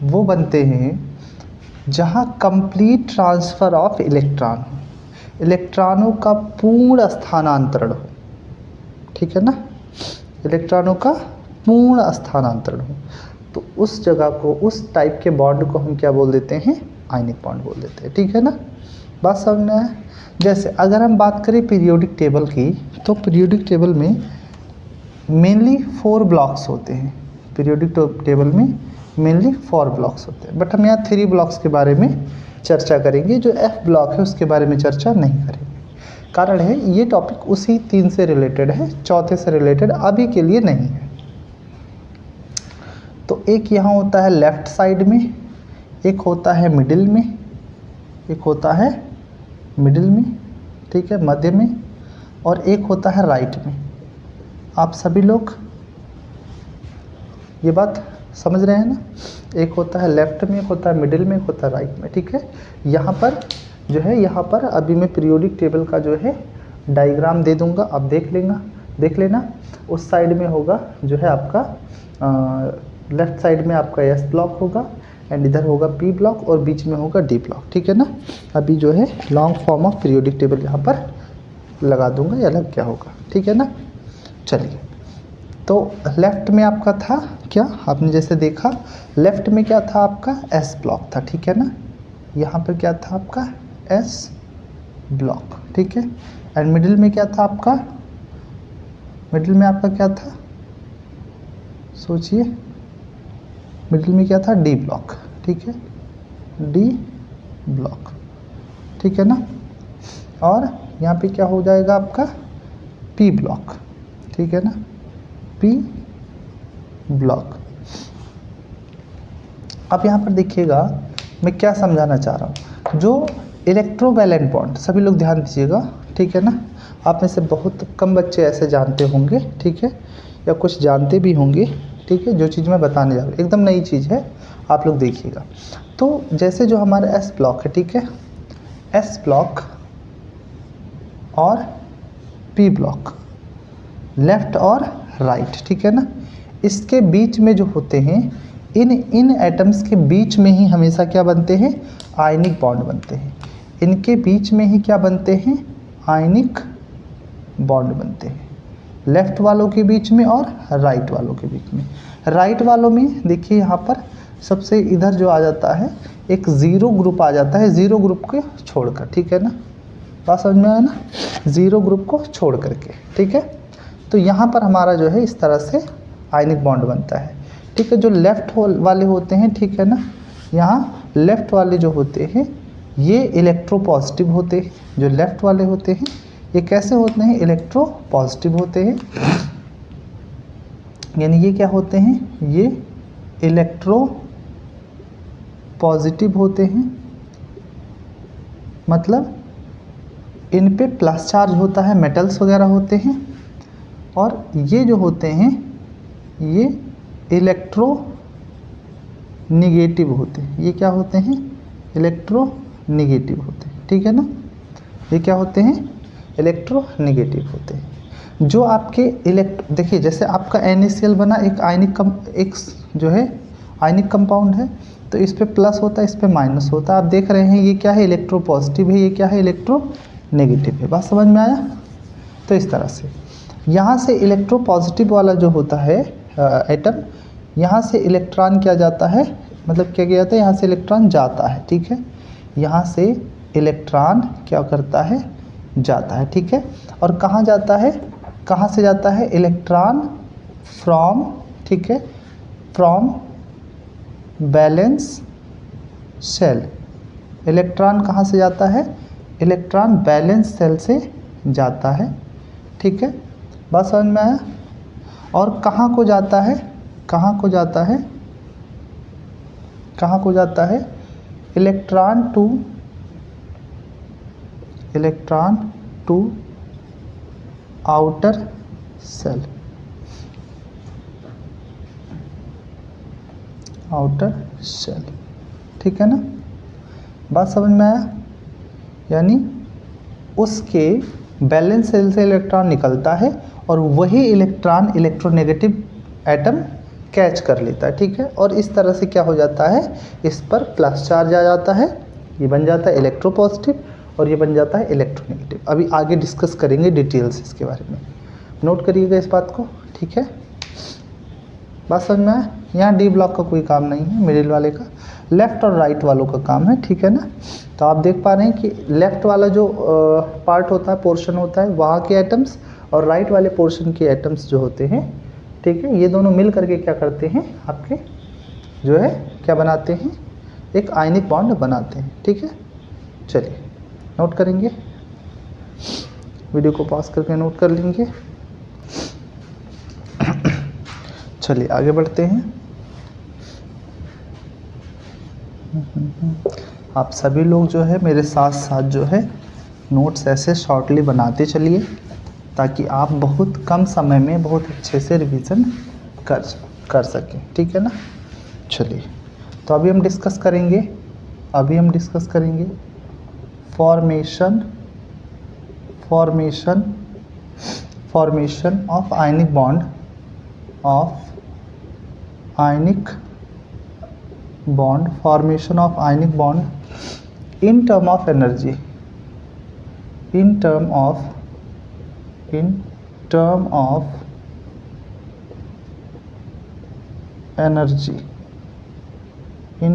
वो बनते हैं जहाँ कंप्लीट ट्रांसफ़र ऑफ इलेक्ट्रॉन, इलेक्ट्रॉनों का पूर्ण स्थानांतरण हो, ठीक है ना, इलेक्ट्रॉनों का पूर्ण स्थानांतरण हो, तो उस जगह को, उस टाइप के बॉन्ड को हम क्या बोल देते हैं, आयनिक बॉन्ड बोल देते हैं, ठीक है ना। बात समझ में आया। जैसे अगर हम बात करें पीरियोडिक टेबल की, तो पीरियोडिक टेबल में मेनली 4 ब्लॉक्स होते हैं, पीरियोडिक टेबल में मेनली 4 ब्लॉक्स होते हैं, बट हम यहाँ 3 ब्लॉक्स के बारे में चर्चा करेंगे, जो एफ ब्लॉक है उसके बारे में चर्चा नहीं करेंगे। कारण है ये टॉपिक उसी 3 से रिलेटेड है, चौथे से रिलेटेड अभी के लिए नहीं है। तो एक यहाँ होता है लेफ्ट साइड में, एक होता है मिडिल में, एक होता है मिडिल में, ठीक है, मध्य में, और एक होता है राइट में। आप सभी लोग ये बात समझ रहे हैं ना, एक होता है लेफ्ट में, एक होता है मिडिल में, एक होता है राइट में, ठीक है। यहाँ पर जो है, यहाँ पर अभी मैं पीरियोडिक टेबल का जो है डायग्राम दे दूंगा, आप देख लेना। उस साइड में होगा जो है आपका लेफ्ट साइड में आपका एस ब्लॉक होगा, एंड इधर होगा पी ब्लॉक, और बीच में होगा डी ब्लॉक, ठीक है ना। अभी जो है long form of periodic table यहाँ पर लगा दूंगा, ये अलग क्या होगा, ठीक है ना। चलिए, तो लेफ्ट में आपका था क्या, आपने जैसे देखा लेफ्ट में क्या था आपका एस ब्लॉक था, ठीक है ना। यहाँ पर क्या था आपका एस ब्लॉक, ठीक है। एंड मिडिल में क्या था आपका, मिडिल में आपका क्या था, सोचिए, मिडिल में क्या था, डी ब्लॉक, ठीक है, डी ब्लॉक, ठीक है ना। और यहाँ पे क्या हो जाएगा आपका पी ब्लॉक, ठीक है ना, पी ब्लॉक। अब यहाँ पर देखिएगा मैं क्या समझाना चाह रहा हूँ, जो इलेक्ट्रोवैलेंट बॉन्ड, सभी लोग ध्यान दीजिएगा, ठीक है ना। आप में से बहुत कम बच्चे ऐसे जानते होंगे, ठीक है, या कुछ जानते भी होंगे, ठीक है। जो चीज़ मैं बताने जा रहा हूँ एकदम नई चीज़ है, आप लोग देखिएगा। तो जैसे जो हमारा एस ब्लॉक है, ठीक है, एस ब्लॉक और पी ब्लॉक, लेफ्ट और राइट, ठीक है ना, इसके बीच में जो होते हैं, इन एटम्स के बीच में ही हमेशा क्या बनते हैं, आयनिक बॉन्ड बनते हैं। इनके बीच में ही क्या बनते हैं, आयनिक बॉन्ड बनते हैं, लेफ्ट वालों के बीच में और राइट वालों के बीच में। राइट वालों में देखिए यहाँ पर सबसे इधर जो आ जाता है, एक ज़ीरो ग्रुप आ जाता है, ज़ीरो ग्रुप को छोड़कर, ठीक है ना। बात समझ में आया ना, ज़ीरो ग्रुप को छोड़ करके, ठीक है। तो यहाँ पर हमारा जो है इस तरह से आयनिक बॉन्ड बनता है, ठीक है। जो लेफ्ट वाले होते हैं, ठीक है ना, यहाँ लेफ्ट वाले जो होते हैं ये इलेक्ट्रोपॉजिटिव होते हैं, जो लेफ्ट वाले होते हैं ये कैसे होते हैं, इलेक्ट्रोपॉजिटिव होते हैं, यानी ये क्या होते हैं, ये इलेक्ट्रो पॉजिटिव होते हैं, मतलब इन पे प्लस चार्ज होता है, मेटल्स वगैरह होते हैं। और ये जो होते हैं ये इलेक्ट्रो निगेटिव होते हैं, ये क्या होते हैं, इलेक्ट्रो निगेटिव होते हैं, ठीक है ना। ये क्या होते हैं, इलेक्ट्रो निगेटिव होते हैं। जो आपके देखिए जैसे आपका NaCl बना एक जो है आयनिक कंपाउंड है, तो इस पे प्लस होता है, इस पे माइनस होता है। आप देख रहे हैं ये क्या है, इलेक्ट्रो पॉजिटिव है, ये क्या है, इलेक्ट्रो नेगेटिव है। बात समझ में आया। तो इस तरह से यहाँ से इलेक्ट्रो पॉजिटिव वाला जो होता है एटम, यहाँ से इलेक्ट्रॉन क्या जाता है, मतलब क्या किया जाता है, यहाँ से इलेक्ट्रॉन जाता है, ठीक है, यहाँ से इलेक्ट्रॉन क्या करता है, जाता है, ठीक है। और कहाँ जाता है, कहाँ से जाता है, इलेक्ट्रॉन फ्रॉम, ठीक है, फ्रॉम बैलेंस सेल। इलेक्ट्रॉन कहाँ से जाता है, इलेक्ट्रॉन बैलेंस सेल से जाता है, ठीक है, बात समझ में आया। और कहाँ को जाता है, कहाँ को जाता है, कहाँ को जाता है, electron to outer shell, outer shell, ठीक है ना, बात समझ में आया। यानी उसके बैलेंस सेल से इलेक्ट्रॉन निकलता है और वही इलेक्ट्रॉन इलेक्ट्रोनेगेटिव एटम कैच कर लेता है, ठीक है, और इस तरह से क्या हो जाता है, इस पर प्लस चार्ज आ जाता है, ये बन जाता है इलेक्ट्रोपॉजिटिव और ये बन जाता है इलेक्ट्रोनेगेटिव। अभी आगे डिस्कस करेंगे डिटेल्स इसके बारे में, नोट करिएगा इस बात को, ठीक है, बात समझ में आया। यहाँ डी ब्लॉक का कोई काम नहीं है, मिडिल वाले का, लेफ्ट और राइट वालों का काम है, ठीक है ना। तो आप देख पा रहे हैं कि लेफ्ट वाला जो पार्ट होता है, पोर्शन होता है, वहाँ के एटम्स और राइट वाले पोर्शन के एटम्स जो होते हैं, ठीक है, ये दोनों मिल करके क्या करते हैं, आपके जो है क्या बनाते हैं, एक आयनिक बॉन्ड बनाते हैं, ठीक है। चलिए नोट करेंगे, वीडियो को पॉज करके नोट कर लेंगे। चलिए आगे बढ़ते हैं। आप सभी लोग जो है मेरे साथ साथ जो है नोट्स ऐसे शॉर्टली बनाते चलिए, ताकि आप बहुत कम समय में बहुत अच्छे से रिवीजन कर सकें, ठीक है ना। चलिए तो अभी हम डिस्कस करेंगे formation of ionic bond, formation of ionic bond in term of energy, in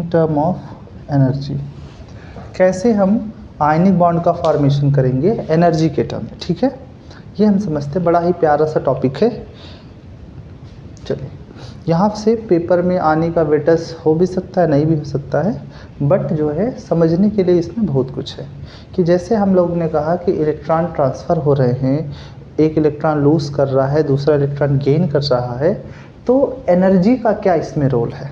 term of energy, कैसे हम आयनिक बॉन्ड का फॉर्मेशन करेंगे एनर्जी के टर्म में, ठीक है, ये हम समझते हैं, बड़ा ही प्यारा सा टॉपिक है। चलिए यहाँ से पेपर में आने का वेटेज हो भी सकता है, नहीं भी हो सकता है, बट जो है समझने के लिए इसमें बहुत कुछ है, कि जैसे हम लोगों ने कहा कि इलेक्ट्रॉन ट्रांसफ़र हो रहे हैं, एक इलेक्ट्रॉन लूज कर रहा है, दूसरा इलेक्ट्रॉन गेन कर रहा है, तो एनर्जी का क्या इसमें रोल है,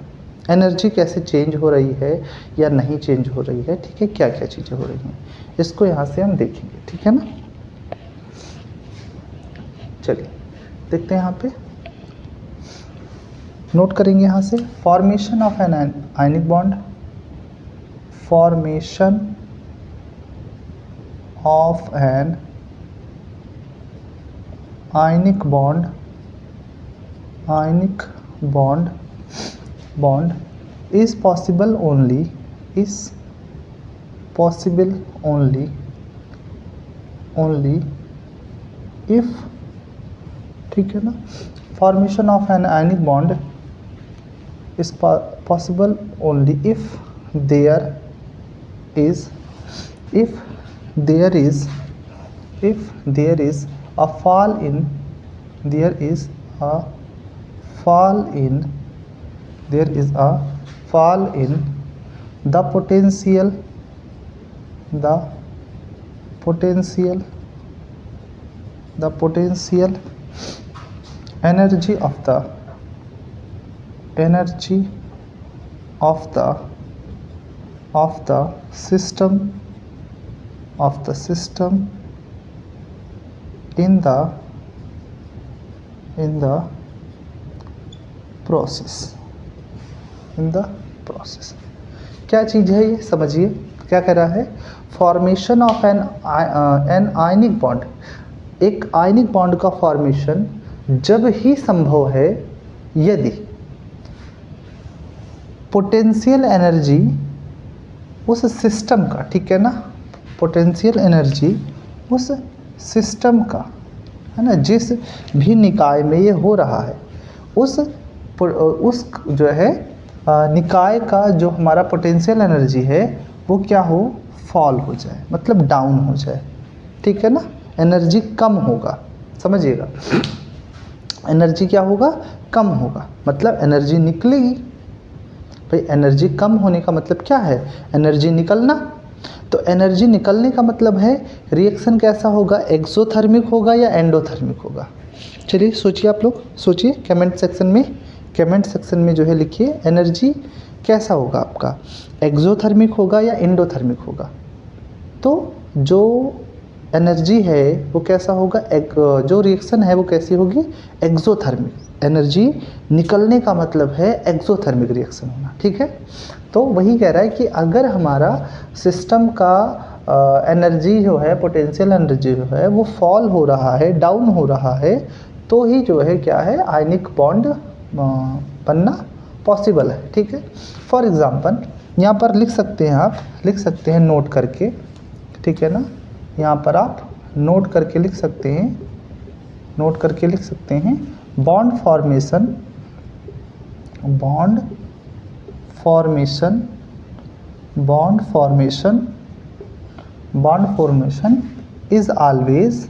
एनर्जी कैसे चेंज हो रही है या नहीं चेंज हो रही है, ठीक है, क्या क्या चीज़ें हो रही हैं, इसको यहाँ से हम देखेंगे, ठीक है ना। चलिए देखते हैं, यहाँ पे नोट करेंगे, यहाँ से formation of an ionic bond, formation of an ionic bond is possible only if, ठीक है ना, formation of an ionic bond is possible only if there is a fall in the potential energy of the system in the process। क्या चीज़ है ये, समझिए क्या कह रहा है, formation of an ionic bond, एक आयनिक बॉन्ड का फॉर्मेशन जब ही संभव है यदि पोटेंशियल एनर्जी उस सिस्टम का, ठीक है ना, पोटेंशियल एनर्जी उस सिस्टम का, है ना, जिस भी निकाय में ये हो रहा है, उस जो है निकाय का जो हमारा पोटेंशियल एनर्जी है वो क्या हो, फॉल हो जाए, मतलब डाउन हो जाए, ठीक है ना, एनर्जी कम होगा, समझिएगा, एनर्जी क्या होगा, कम होगा, मतलब एनर्जी निकलेगी। भाई एनर्जी कम होने का मतलब क्या है, एनर्जी निकलना। तो एनर्जी निकलने का मतलब है रिएक्शन कैसा होगा, एक्सोथर्मिक होगा या एंडोथर्मिक होगा। चलिए सोचिए, आप लोग सोचिए, कमेंट सेक्शन में जो है लिखिए एनर्जी कैसा होगा आपका, एक्सोथर्मिक होगा या एंडोथर्मिक होगा। तो जो एनर्जी है वो कैसा होगा, जो रिएक्शन है वो कैसी होगी, एक्सोथर्मिक। एनर्जी निकलने का मतलब है एक्सोथर्मिक रिएक्शन होना, ठीक है। तो वही कह रहा है कि अगर हमारा सिस्टम का एनर्जी जो है, पोटेंशियल एनर्जी जो है वो फॉल हो रहा है, डाउन हो रहा है, तो ही जो है क्या है, आयनिक बॉन्ड बनना पॉसिबल है, ठीक है। फॉर एग्जांपल यहाँ पर लिख सकते हैं, आप लिख सकते हैं नोट करके, ठीक है ना, यहाँ पर आप नोट करके लिख सकते हैं, bond formation is always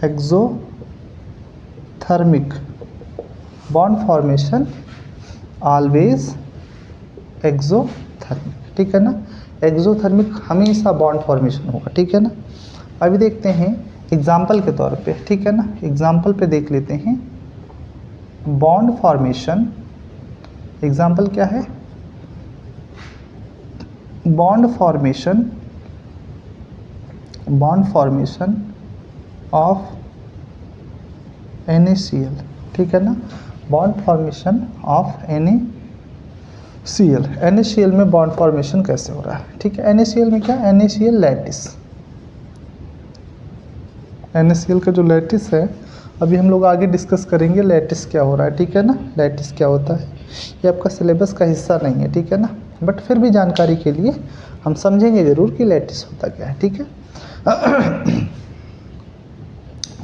exothermic. Bond formation always exothermic, ठीक है ना, एक्सोथर्मिक हमेशा बॉन्ड फॉर्मेशन होगा, ठीक है ना। अभी देखते हैं एग्जाम्पल के तौर पे, ठीक है ना, एग्जाम्पल पे देख लेते हैं बॉन्ड फॉर्मेशन। एग्जाम्पल क्या है, बॉन्ड फॉर्मेशन ऑफ NaCl, ठीक है ना, बॉन्ड फॉर्मेशन ऑफ NaCl में बॉन्ड फॉर्मेशन कैसे हो रहा है, ठीक है। NaCl में क्या, NaCl लैटिस, NaCl का जो लैटिस है अभी हम लोग आगे डिस्कस करेंगे लैटिस क्या हो रहा है, ठीक है ना, लैटिस क्या होता है, ये आपका सिलेबस का हिस्सा नहीं है, ठीक है ना, बट फिर भी जानकारी के लिए हम समझेंगे ज़रूर कि लैटिस होता क्या है, ठीक है।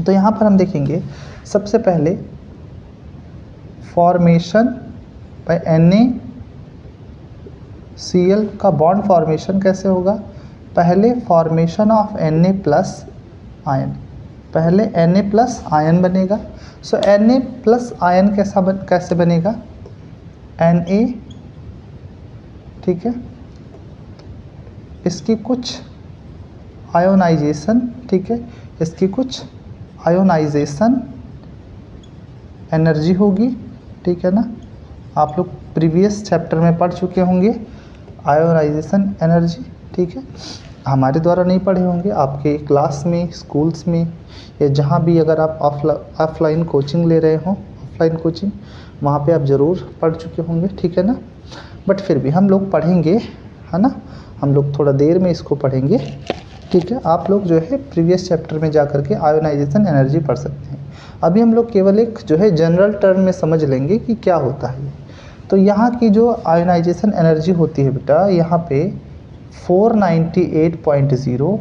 तो यहाँ पर हम देखेंगे सबसे पहले फॉर्मेशन बाय NaCl का बॉन्ड फॉर्मेशन कैसे होगा, पहले formation of Na plus ion, पहले Na प्लस आयन बनेगा। सो Na प्लस आयन कैसे बनेगा, Na, ठीक है, इसकी कुछ आयोनाइजेशन, ठीक है, इसकी कुछ आयोनाइजेशन एनर्जी होगी, ठीक है ना, आप लोग प्रीवियस चैप्टर में पढ़ चुके होंगे आयोनाइजेशन एनर्जी, ठीक है, हमारे द्वारा नहीं पढ़े होंगे, आपके क्लास में, स्कूल्स में, या जहाँ भी अगर आप ऑफलाइन कोचिंग ले रहे हो, ऑफलाइन कोचिंग, वहाँ पे आप ज़रूर पढ़ चुके होंगे, ठीक है ना, बट फिर भी हम लोग पढ़ेंगे, है ना, हम लोग थोड़ा देर में इसको पढ़ेंगे, ठीक है। आप लोग जो है प्रीवियस चैप्टर में जा कर के आयोनाइजेशन एनर्जी पढ़ सकते हैं। अभी हम लोग केवल एक जो है जनरल टर्म में समझ लेंगे कि क्या होता है। तो यहाँ की जो आयोनाइजेशन एनर्जी होती है बेटा, यहाँ पे 498.0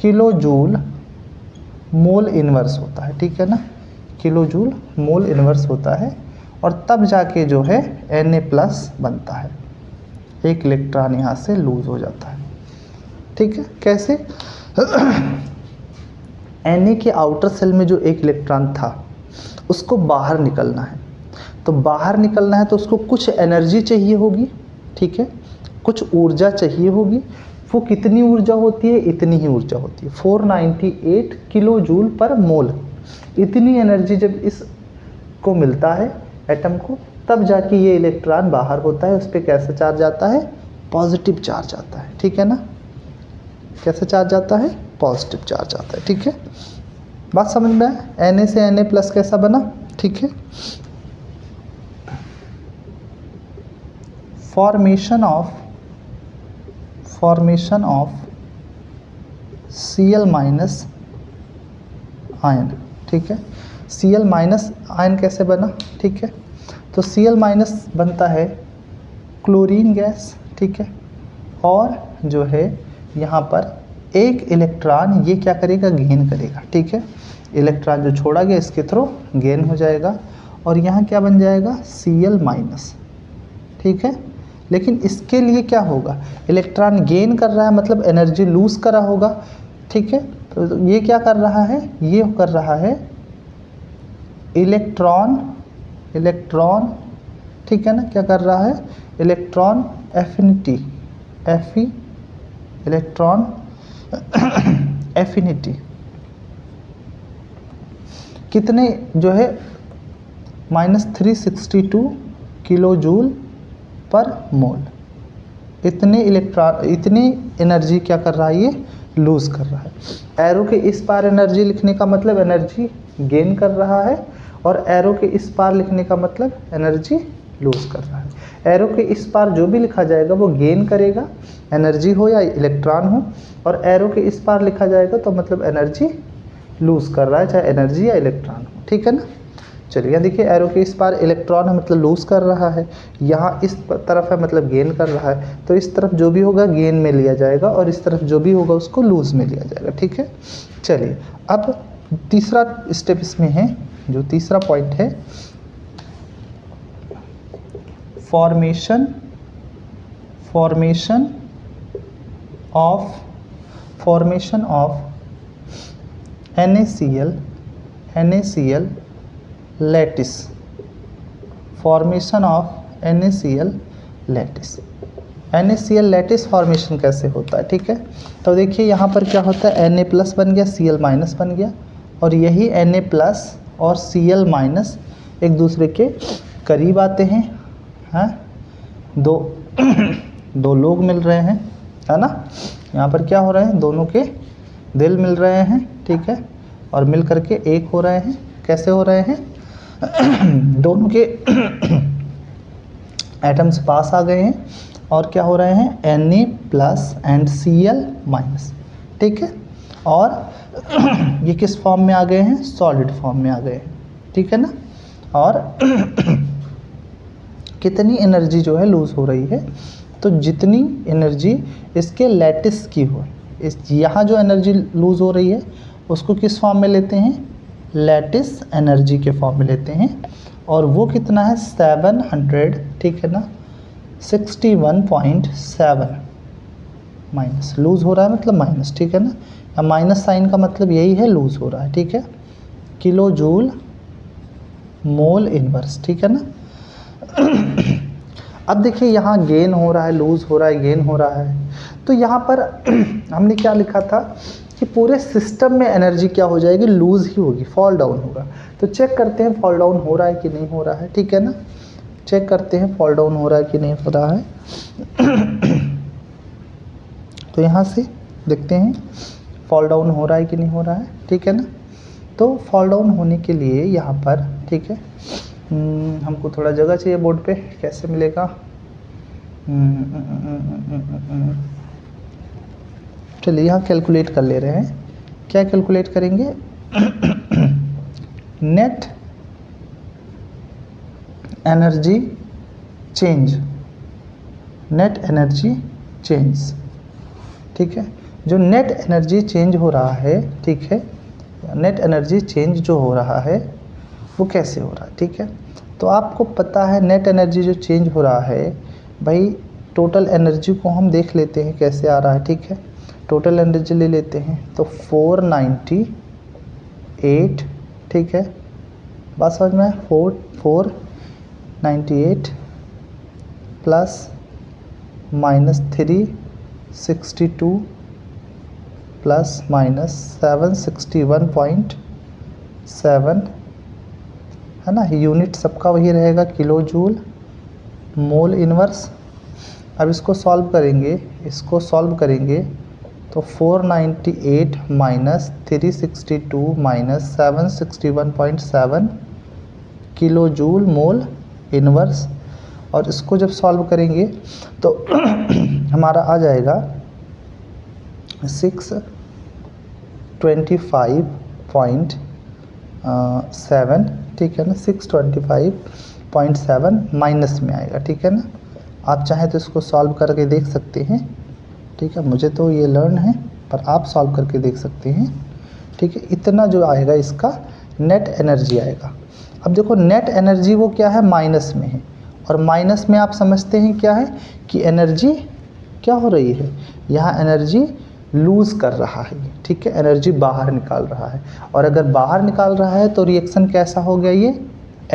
किलो जूल मोल इनवर्स होता है, ठीक है ना, किलो जूल मोल इनवर्स होता है, और तब जाके जो है Na प्लस बनता है, एक इलेक्ट्रॉन यहाँ से लूज हो जाता है, ठीक है। कैसे, Na के आउटर सेल में जो एक इलेक्ट्रॉन था उसको बाहर निकलना है, तो बाहर निकलना है तो उसको कुछ एनर्जी चाहिए होगी, ठीक है, कुछ ऊर्जा चाहिए होगी। वो कितनी ऊर्जा होती है, इतनी ही ऊर्जा होती है, 498 किलो जूल पर मोल। इतनी एनर्जी जब इसको मिलता है एटम को, तब जाके ये इलेक्ट्रॉन बाहर होता है, उस पर कैसा चार्ज आता है, पॉजिटिव चार्ज आता है, ठीक है ना, कैसे चार्ज आता है, पॉजिटिव चार्ज आता है, ठीक है। बात समझ में आया, Na से Na प्लस कैसा बना, ठीक है। Formation of Cl minus ion, ठीक है, Cl माइनस आयन कैसे बना, ठीक है, तो Cl माइनस बनता है क्लोरीन गैस, ठीक है, और जो है यहाँ पर एक इलेक्ट्रॉन ये क्या करेगा, गेन करेगा, ठीक है, इलेक्ट्रॉन जो छोड़ा गया इसके थ्रू गेन हो जाएगा, और यहाँ क्या बन जाएगा Cl-, ठीक है। लेकिन इसके लिए क्या होगा, इलेक्ट्रॉन गेन कर रहा है मतलब एनर्जी लूज करा होगा, ठीक है। तो ये क्या कर रहा है, ये कर रहा है इलेक्ट्रॉन, ठीक है ना, क्या कर रहा है, इलेक्ट्रॉन एफिनिटी, इलेक्ट्रॉन एफिनिटी कितने जो है -362 किलो जूल पर मोल, इतने इलेक्ट्रॉन, इतनी एनर्जी क्या कर रहा है, ये लूज कर रहा है। एरो के इस पार एनर्जी लिखने का मतलब एनर्जी गेन कर रहा है, और एरो के इस पार लिखने का मतलब एनर्जी लूज कर रहा है। एरो के इस पार जो भी लिखा जाएगा वो गेन करेगा, एनर्जी हो या इलेक्ट्रॉन हो, और एरो के इस पार लिखा जाएगा तो मतलब एनर्जी लूज कर रहा है, चाहे एनर्जी या इलेक्ट्रॉन हो, ठीक है ना। चलिए यहाँ देखिए, एरो के इस पार इलेक्ट्रॉन है मतलब लूज कर रहा है, यहाँ इस तरफ है मतलब गेन कर रहा है, तो इस तरफ जो भी होगा गेन में लिया जाएगा और इस तरफ जो भी होगा उसको लूज में लिया जाएगा, ठीक है। चलिए अब तीसरा स्टेप इसमें है, जो तीसरा पॉइंट है formation of NaCl lattice, formation of NaCl lattice. NaCl lattice formation कैसे होता है, ठीक है। तो देखिए यहाँ पर क्या होता है, Na+ बन गया, Cl- बन गया, और यही Na+ और Cl- एक दूसरे के करीब आते हैं, दो लोग मिल रहे हैं, है ना। यहाँ पर क्या हो रहे हैं, दोनों के दिल मिल रहे हैं, ठीक है, और मिल करके एक हो रहे हैं। कैसे हो रहे हैं, दोनों के एटम्स पास आ गए हैं और क्या हो रहे हैं, Na+ एंड Cl-, ठीक है। और ये किस फॉर्म में आ गए हैं, सॉलिड फॉर्म में आ गए हैं, ठीक है ना। और कितनी एनर्जी जो है लूज हो रही है, तो जितनी एनर्जी इसके लैटिस की हो, इस यहाँ जो एनर्जी लूज हो रही है उसको किस फॉर्म में लेते हैं, लैटिस एनर्जी के फॉर्म में लेते हैं, और वो कितना है 700, ठीक है ना, 61.7 माइनस, लूज हो रहा है मतलब माइनस, ठीक है ना। अब माइनस साइन का मतलब यही है, लूज हो रहा है, ठीक है, किलो जूल मोल इनवर्स, ठीक है ना। अब देखिए यहाँ गेन हो रहा है, लूज हो रहा है, गेन हो रहा है, तो यहाँ पर हमने क्या लिखा था कि पूरे सिस्टम में एनर्जी क्या हो जाएगी, लूज ही होगी, फॉल डाउन होगा। तो चेक करते हैं फॉल डाउन हो रहा है कि नहीं हो रहा है, ठीक है ना। चेक करते हैं फॉल डाउन हो रहा है कि नहीं हो रहा है। तो यहाँ से देखते हैं फॉल डाउन हो रहा है कि नहीं हो रहा है, ठीक है ना। तो फॉल डाउन होने के लिए यहाँ पर, ठीक है, हमको थोड़ा जगह चाहिए बोर्ड पे, कैसे मिलेगा, चलिए यहाँ कैलकुलेट कर ले रहे हैं। क्या कैलकुलेट करेंगे, नेट एनर्जी चेंज, ठीक है। जो नेट एनर्जी चेंज हो रहा है, ठीक है, नेट एनर्जी चेंज जो हो रहा है वो कैसे हो रहा है, ठीक है। तो आपको पता है नेट एनर्जी जो चेंज हो रहा है, भाई टोटल एनर्जी को हम देख लेते हैं कैसे आ रहा है, ठीक है। टोटल एनर्जी ले लेते हैं तो 498, ठीक है, बात समझ में, 498 प्लस -362 प्लस -761.7, है ना। यूनिट सबका वही रहेगा, किलो जूल मोल इनवर्स। अब इसको सॉल्व करेंगे, तो 498 minus 362 minus 761.7 kilo joule mole inverse, और इसको जब सॉल्व करेंगे तो हमारा आ जाएगा 625.7, ठीक है ना, 625.7 माइनस में आएगा, ठीक है ना। आप चाहें तो इसको सॉल्व करके देख सकते हैं, ठीक है, मुझे तो ये लर्न है पर आप सॉल्व करके देख सकते हैं। ठीक है, इतना जो आएगा इसका नेट एनर्जी आएगा। अब देखो नेट एनर्जी वो क्या है, माइनस में है, और माइनस में आप समझते हैं क्या है कि एनर्जी क्या हो रही है, यहाँ एनर्जी लूज़ कर रहा है, ठीक है, एनर्जी बाहर निकाल रहा है। और अगर बाहर निकाल रहा है तो रिएक्शन कैसा हो गया, ये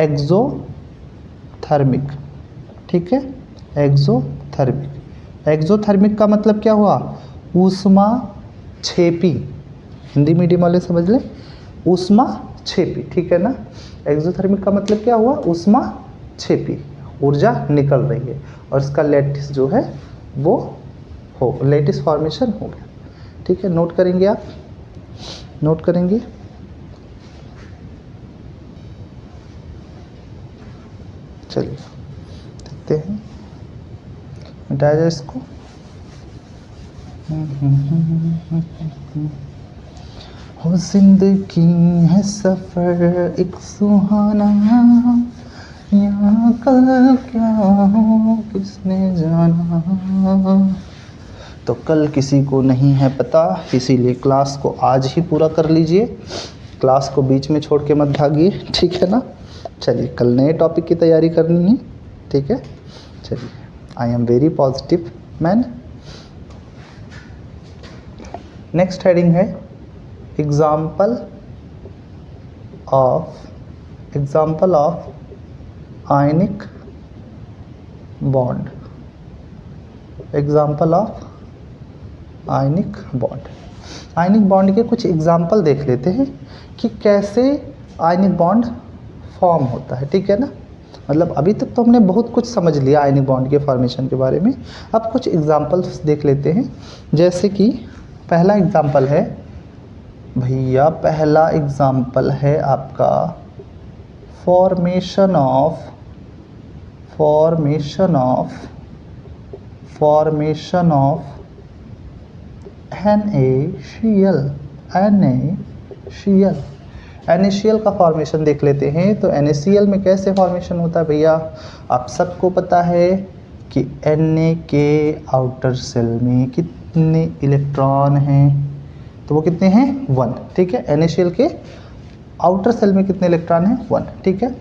एक्सोथर्मिक, ठीक है, एक्सोथर्मिक। एक्सोथर्मिक का मतलब क्या हुआ, ऊष्मा छेपी, हिंदी मीडियम वाले समझ लें, ऊष्मा छेपी, ठीक है ना। एक्सोथर्मिक का मतलब क्या हुआ, ऊष्मा छेपी, ऊर्जा निकल रही है, और इसका लैटिस जो है वो हो, लैटिस फॉर्मेशन हो गया, ठीक है। नोट करेंगे, आप नोट करेंगे। चलिए देखते हैं, मिटाया जाए इसको। हो जिंदगी है सफर एक सुहाना, यहाँ कल क्या हो किसने जाना। तो कल किसी को नहीं है पता, इसीलिए क्लास को आज ही पूरा कर लीजिए, क्लास को बीच में छोड़ के मत भागिए, ठीक है ना। चलिए कल नए टॉपिक की तैयारी करनी है, ठीक है। चलिए, I am very positive man. Next heading है example of ionic bond. Example of ionic bond. Ionic bond के कुछ एग्जाम्पल देख लेते हैं कि कैसे आयनिक बॉन्ड फॉर्म होता है, ठीक है ना। मतलब अभी तक तो हमने बहुत कुछ समझ लिया आयनिक बॉन्ड के फॉर्मेशन के बारे में, अब कुछ एग्जाम्पल्स देख लेते हैं। जैसे कि पहला एग्जाम्पल है भैया, पहला एग्जाम्पल है आपका फॉर्मेशन ऑफ NaCl का फॉर्मेशन देख लेते हैं। तो NaCl में कैसे फॉर्मेशन होता है भैया, आप सबको पता है कि Na के आउटर सेल में कितने इलेक्ट्रॉन हैं, तो वो कितने हैं, 1, ठीक है। NaCl के आउटर सेल में कितने इलेक्ट्रॉन हैं, 1, ठीक है।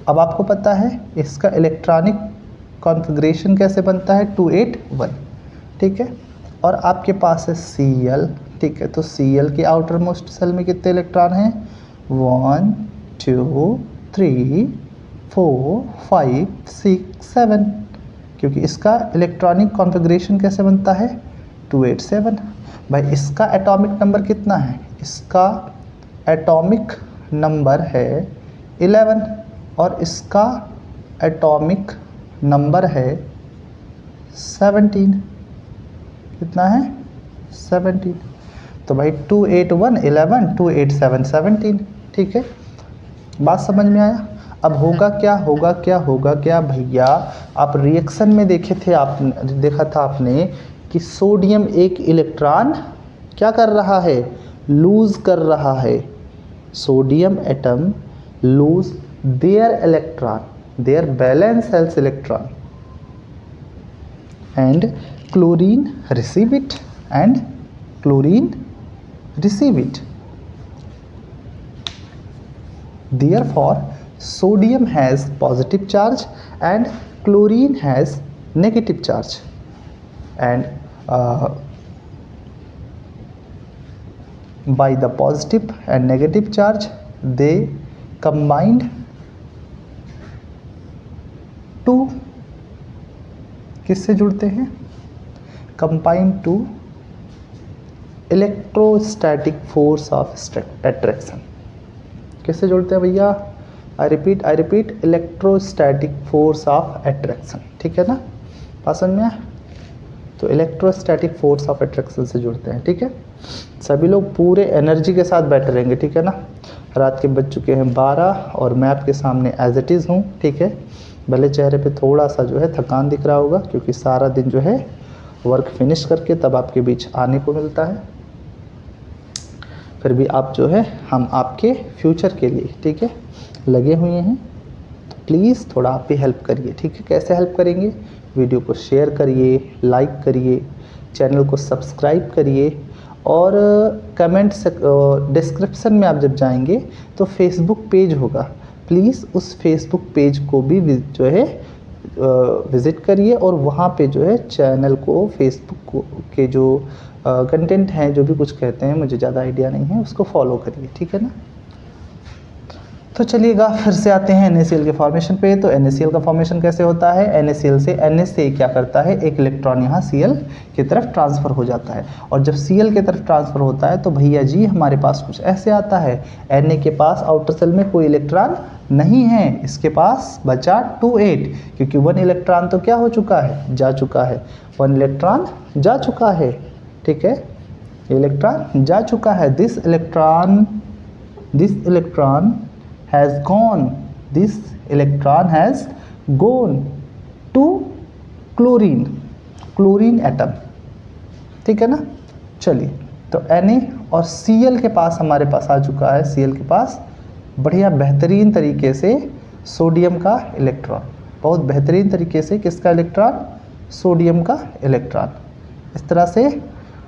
अब आपको पता है इसका इलेक्ट्रॉनिक कॉन्फ़िगरेशन कैसे बनता है, 281, ठीक है। और आपके पास है Cl, ठीक है। तो Cl के आउटर मोस्ट सेल में कितने इलेक्ट्रॉन हैं, 1 2 3 4 5 6 7, क्योंकि इसका इलेक्ट्रॉनिक कॉन्फ़िगरेशन कैसे बनता है, 287। भाई इसका एटॉमिक नंबर कितना है, इसका एटॉमिक नंबर है 11, और इसका एटॉमिक नंबर है 17। कितना है, 17। तो भाई 281 11, 287 17, ठीक है। बात समझ में आया। अब होगा क्या भैया, आप रिएक्शन में देखे थे, आपने देखा था आपने कि सोडियम एक इलेक्ट्रॉन क्या कर रहा है, लूज कर रहा है। Sodium atom lose their electron, their valence shells electron, and chlorine receive it, therefore sodium has positive charge and chlorine has negative charge, and by the positive and negative charge they combined to किससे जुड़ते हैं, combined to electrostatic force of attraction. किससे जुड़ते हैं भैया, I repeat electrostatic force of attraction, ठीक है ना। बात समझ में आया। तो इलेक्ट्रोस्टैटिक फोर्स ऑफ अट्रैक्शन से जुड़ते हैं, ठीक है। सभी लोग पूरे एनर्जी के साथ बैठे रहेंगे, ठीक है ना। रात के बज चुके हैं 12 और मैं आपके सामने एज इट इज़ हूँ, ठीक है। भले चेहरे पे थोड़ा सा जो है थकान दिख रहा होगा, क्योंकि सारा दिन जो है वर्क फिनिश करके तब आपके बीच आने को मिलता है। फिर भी आप जो है, हम आपके फ्यूचर के लिए, ठीक है, लगे हुए हैं। तो प्लीज़ थोड़ा आप भी हेल्प करिए, ठीक है। कैसे हेल्प करेंगे, वीडियो को शेयर करिए, लाइक करिए, चैनल को सब्सक्राइब करिए, और कमेंट डिस्क्रिप्शन में आप जब जाएंगे तो फेसबुक पेज होगा, प्लीज़ उस फेसबुक पेज को भी जो है विज़िट करिए और वहाँ पे जो है चैनल को, फेसबुक के जो कंटेंट हैं, जो भी कुछ कहते हैं, मुझे ज़्यादा आइडिया नहीं है, उसको फॉलो करिए, ठीक है ना। तो चलिएगा फिर से आते हैं NaCl के फॉर्मेशन पे। तो NaCl का फॉर्मेशन कैसे होता है, NaCl से Na क्या करता है, एक इलेक्ट्रॉन यहाँ Cl की तरफ ट्रांसफ़र हो जाता है, और जब Cl की तरफ ट्रांसफ़र होता है तो भैया जी हमारे पास कुछ ऐसे आता है। Na के पास आउटर सेल में कोई इलेक्ट्रॉन नहीं है, इसके पास बचा 2 8, क्योंकि 1 इलेक्ट्रॉन तो क्या हो चुका है, जा चुका है, 1 इलेक्ट्रॉन जा चुका है, ठीक है, इलेक्ट्रॉन जा चुका है। This electron has gone, this electron has gone to chlorine atom, ठीक है ना। चलिए, तो Na और Cl के पास हमारे पास आ चुका है, Cl के पास बढ़िया बेहतरीन तरीके से सोडियम का इलेक्ट्रॉन, बहुत बेहतरीन तरीके से किसका इलेक्ट्रॉन, सोडियम का इलेक्ट्रॉन, इस तरह से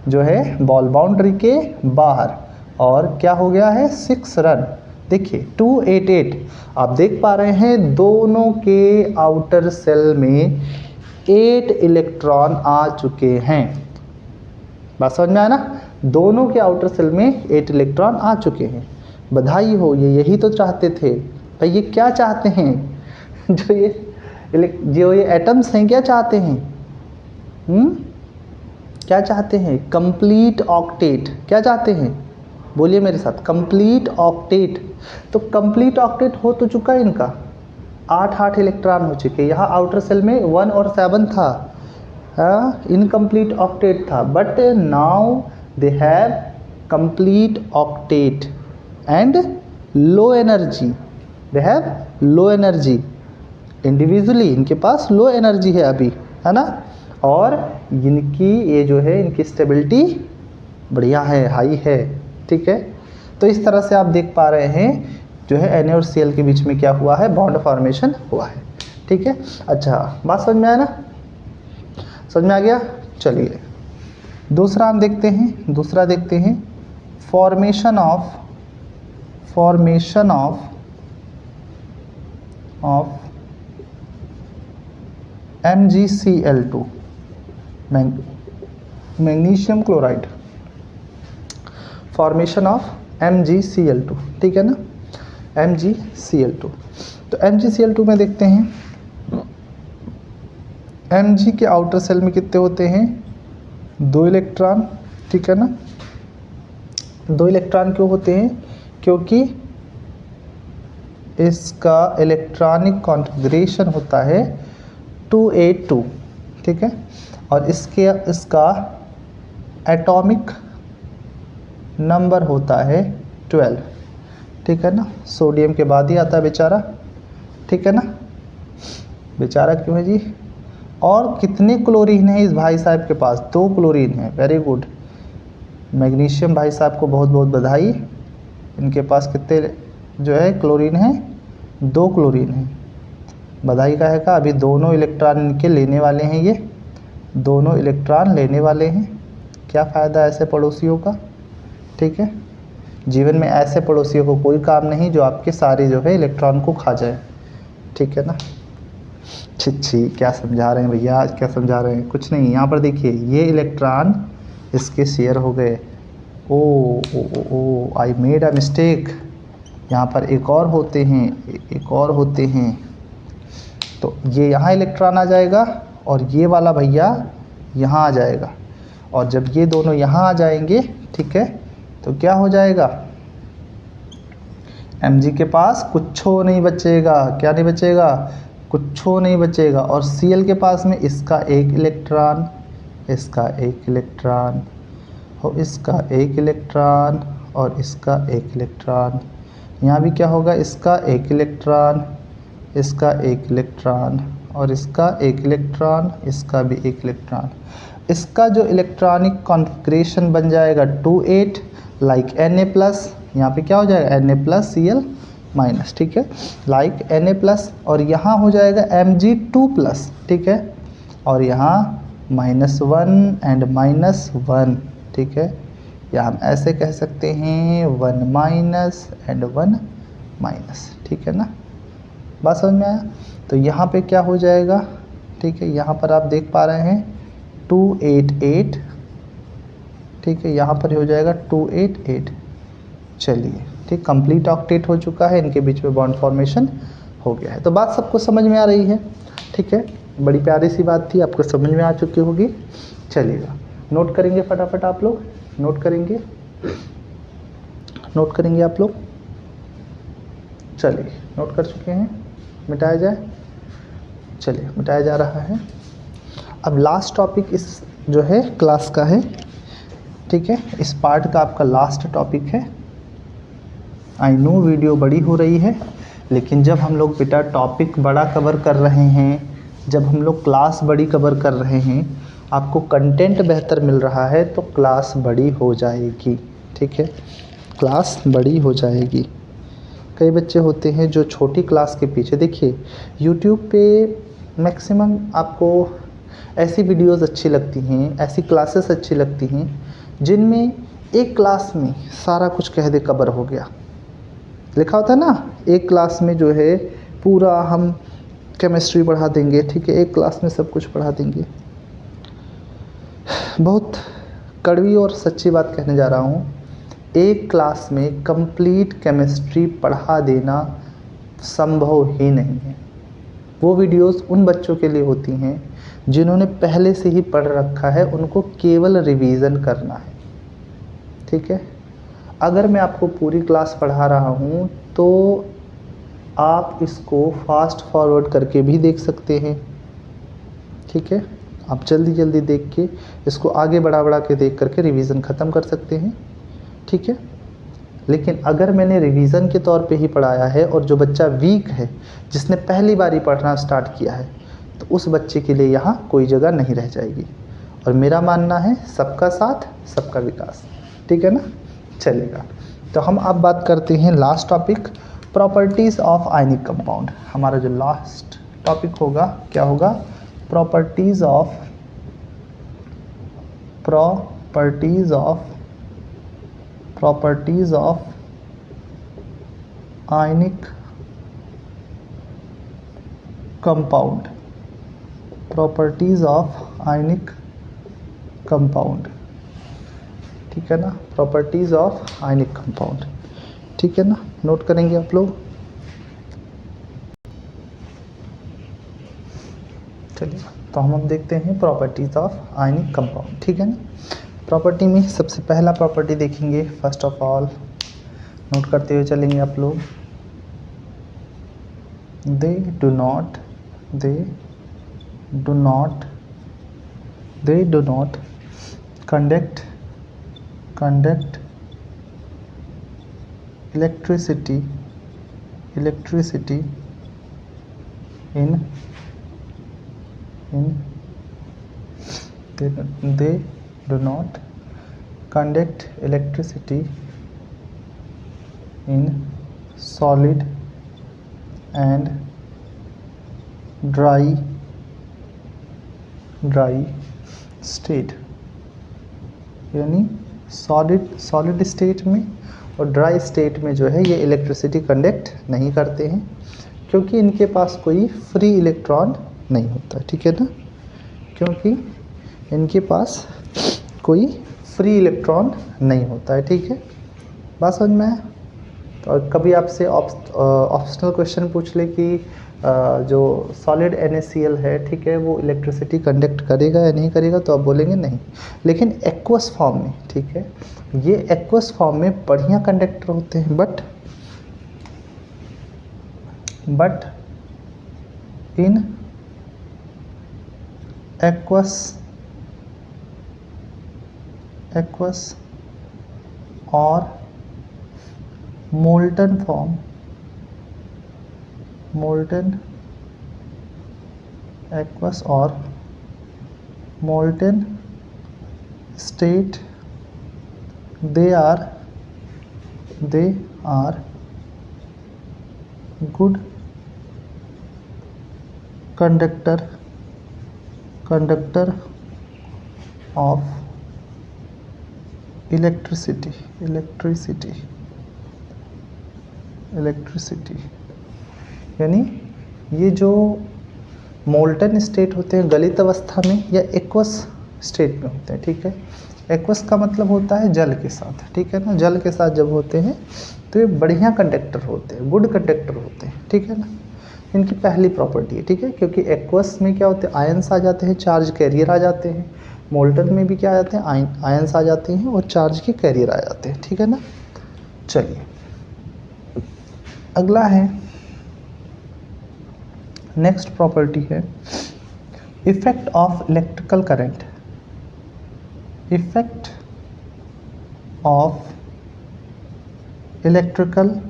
जो है बॉल बाउंड्री के बाहर, और क्या हो गया है, 6 रन। देखिए 288, आप देख पा रहे हैं दोनों के आउटर सेल में 8 इलेक्ट्रॉन आ चुके हैं। बात समझ में आया ना, दोनों के आउटर सेल में 8 इलेक्ट्रॉन आ चुके हैं। बधाई हो, ये यही तो चाहते थे भाई। ये क्या चाहते हैं, जो ये एटम्स हैं, क्या चाहते हैं, क्या चाहते हैं, कंप्लीट ऑक्टेट। क्या चाहते हैं, बोलिए मेरे साथ, कंप्लीट ऑक्टेट। तो कंप्लीट ऑक्टेट हो तो चुका है इनका, 8 इलेक्ट्रॉन हो चुके। यहाँ आउटर सेल में 1 और 7 था, इनकम्प्लीट ऑक्टेट था, but now they have complete octet and low energy, they have low energy individually, इनके पास लो एनर्जी है अभी, है ना, और इनकी ये जो है, इनकी स्टेबिलिटी बढ़िया है, हाई है, ठीक है। तो इस तरह से आप देख पा रहे हैं जो है Na और Cl के बीच में क्या हुआ है, बॉन्ड फॉर्मेशन हुआ है, ठीक है। अच्छा, बात समझ में आया ना, समझ में आ गया। चलिए दूसरा हम देखते हैं, दूसरा देखते हैं formation of MgCl2, magnesium chloride, formation of MgCl2, ठीक है ना, MgCl2। तो MgCl2 में देखते हैं, Mg के आउटर सेल में कितने होते हैं, 2 इलेक्ट्रॉन, ठीक है ना। 2 इलेक्ट्रॉन क्यों होते हैं, क्योंकि इसका इलेक्ट्रॉनिक कॉन्फ़िगरेशन होता है 282, ठीक है, और इसका एटॉमिक नंबर होता है 12, ठीक है ना। सोडियम के बाद ही आता है बेचारा, ठीक है ना, बेचारा क्यों है जी। और कितने क्लोरीन है इस भाई साहब के पास, 2 क्लोरीन है, वेरी गुड। मैग्नीशियम भाई साहब को बहुत बहुत बधाई, इनके पास कितने जो है क्लोरीन है, 2 क्लोरीन है। बधाई का है का, अभी दोनों इलेक्ट्रॉन इनके लेने वाले हैं, ये दोनों इलेक्ट्रॉन लेने वाले हैं। क्या फ़ायदा ऐसे पड़ोसियों का, ठीक है। जीवन में ऐसे पड़ोसियों को कोई काम नहीं जो आपके सारे जो है इलेक्ट्रॉन को खा जाए, ठीक है ना। छी क्या समझा रहे हैं भैया, क्या समझा रहे हैं, कुछ नहीं। यहाँ पर देखिए ये इलेक्ट्रॉन इसके शेयर हो गए, ओ आई मेड अ मिस्टेक, यहाँ पर एक और होते हैं, एक और होते हैं, तो ये यहाँ इलेक्ट्रॉन आ जाएगा और ये वाला भैया यहाँ आ जाएगा, और जब ये दोनों यहाँ आ जाएंगे, ठीक है, तो क्या हो जाएगा, Mg के पास कुछ नहीं बचेगा, क्या नहीं बचेगा, कुछ नहीं बचेगा। और Cl के पास में इसका 1 इलेक्ट्रॉन, इसका 1 इलेक्ट्रॉन, और इसका 1 इलेक्ट्रॉन, और इसका 1 इलेक्ट्रॉन। यहाँ भी क्या होगा, इसका 1 इलेक्ट्रॉन, इसका 1 इलेक्ट्रॉन, और इसका 1 इलेक्ट्रॉन, इसका भी 1 इलेक्ट्रॉन। इसका जो इलेक्ट्रॉनिक कॉन्फ़िगरेशन बन जाएगा 28 लाइक Na+, यहाँ पे क्या हो जाएगा Na+ Cl-, ठीक है, लाइक Na+, और यहाँ हो जाएगा Mg2+, ठीक है, और यहाँ -1 एंड -1, ठीक है, या हम ऐसे कह सकते हैं 1 माइनस एंड 1 माइनस, ठीक है ना। बात समझ में आया। तो यहाँ पे क्या हो जाएगा, ठीक है, यहाँ पर आप देख पा रहे हैं 288, ठीक है, यहाँ पर हो जाएगा 288। चलिए ठीक, कंप्लीट ऑक्टेट हो चुका है, इनके बीच में बॉन्ड फॉर्मेशन हो गया है। तो बात सबको समझ में आ रही है, ठीक है, बड़ी प्यारी सी बात थी, आपको समझ में आ चुकी होगी। चलिएगा नोट करेंगे फटाफट, आप लोग नोट करेंगे, नोट करेंगे आप लोग। चलिए नोट कर चुके हैं, मिटाया जाए। चलिए मिटाया जा रहा है। अब लास्ट टॉपिक इस जो है क्लास का है, ठीक है, इस पार्ट का आपका लास्ट टॉपिक है। आई नो वीडियो बड़ी हो रही है, लेकिन जब हम लोग बेटा टॉपिक बड़ा कवर कर रहे हैं, जब हम लोग क्लास बड़ी कवर कर रहे हैं, आपको कंटेंट बेहतर मिल रहा है, तो क्लास बड़ी हो जाएगी, ठीक है, क्लास बड़ी हो जाएगी। कई बच्चे होते हैं जो छोटी क्लास के पीछे, देखिए यूट्यूब पे मैक्सिमम आपको ऐसी वीडियोस अच्छी लगती हैं, ऐसी क्लासेस अच्छी लगती हैं जिनमें एक क्लास में सारा कुछ कह दे कवर हो गया। लिखा होता है ना, एक क्लास में जो है पूरा हम केमिस्ट्री पढ़ा देंगे, ठीक है, एक क्लास में सब कुछ पढ़ा देंगे। बहुत कड़वी और सच्ची बात कहने जा रहा हूँ, एक क्लास में कंप्लीट केमिस्ट्री पढ़ा देना संभव ही नहीं है। वो वीडियोस उन बच्चों के लिए होती हैं जिन्होंने पहले से ही पढ़ रखा है, उनको केवल रिवीजन करना है, ठीक है। अगर मैं आपको पूरी क्लास पढ़ा रहा हूँ तो आप इसको फास्ट फॉरवर्ड करके भी देख सकते हैं, ठीक है, आप जल्दी जल्दी देख के इसको आगे बढ़ा के देख करके रिवीजन ख़त्म कर सकते हैं, ठीक है। लेकिन अगर मैंने रिवीजन के तौर पे ही पढ़ाया है और जो बच्चा वीक है, जिसने पहली बार ही पढ़ना स्टार्ट किया है, तो उस बच्चे के लिए यहाँ कोई जगह नहीं रह जाएगी। और मेरा मानना है सबका साथ सबका विकास, ठीक है ना। चलेगा, तो हम अब बात करते हैं last topic, properties of ionic compound. हमारा जो लास्ट टॉपिक होगा क्या होगा, properties of ionic compound, properties of ionic compound, ठीक है ना, प्रॉपर्टीज़ ऑफ आयनिक कंपाउंड, ठीक है ना, नोट करेंगे आप लोग। चलिए तो हम अब देखते हैं प्रॉपर्टीज़ ऑफ आयनिक कंपाउंड, ठीक है ना। प्रॉपर्टी में सबसे पहला प्रॉपर्टी देखेंगे, फर्स्ट ऑफ ऑल नोट करते हुए चलेंगे आप लोग, they do not conduct electricity in they do not conduct electricity in solid and dry state, यानी सॉलिड स्टेट में और ड्राई स्टेट में जो है ये इलेक्ट्रिसिटी कंडक्ट नहीं करते हैं, क्योंकि इनके पास कोई फ्री इलेक्ट्रॉन नहीं होता है, ठीक है ना, क्योंकि इनके पास कोई फ्री इलेक्ट्रॉन नहीं होता है, ठीक है, बात समझ में आया। तो कभी आपसे ऑप्शनल क्वेश्चन पूछ ले कि जो सॉलिड NaCl है, ठीक है, वो इलेक्ट्रिसिटी कंडक्ट करेगा या नहीं करेगा, तो आप बोलेंगे नहीं। लेकिन एक्वस फॉर्म में, ठीक है, ये एक्वस फॉर्म में बढ़िया कंडक्टर होते हैं, बट इन एक्वस और मोल्टन फॉर्म, एक्वस और molten state, they are good conductor of electricity, electricity, electricity, यानी ये जो मोल्टन स्टेट होते हैं गलित अवस्था में या एक्वस स्टेट में होते हैं, ठीक है। एक्वस का मतलब होता है जल के साथ, ठीक है ना। जल के साथ जब होते हैं तो ये बढ़िया कंडक्टर होते हैं, गुड कंडक्टर होते हैं, ठीक है ना। इनकी पहली प्रॉपर्टी है, ठीक है, क्योंकि एक्वस में क्या होते हैं, आयंस आ जाते हैं, चार्ज कैरियर आ जाते हैं। मोल्टन में भी क्या आ जाते हैं, आयंस आ जाते हैं और चार्ज के कैरियर आ जाते हैं, ठीक है ना। चलिए अगला है, नेक्स्ट प्रॉपर्टी है effect of electrical current, effect of electrical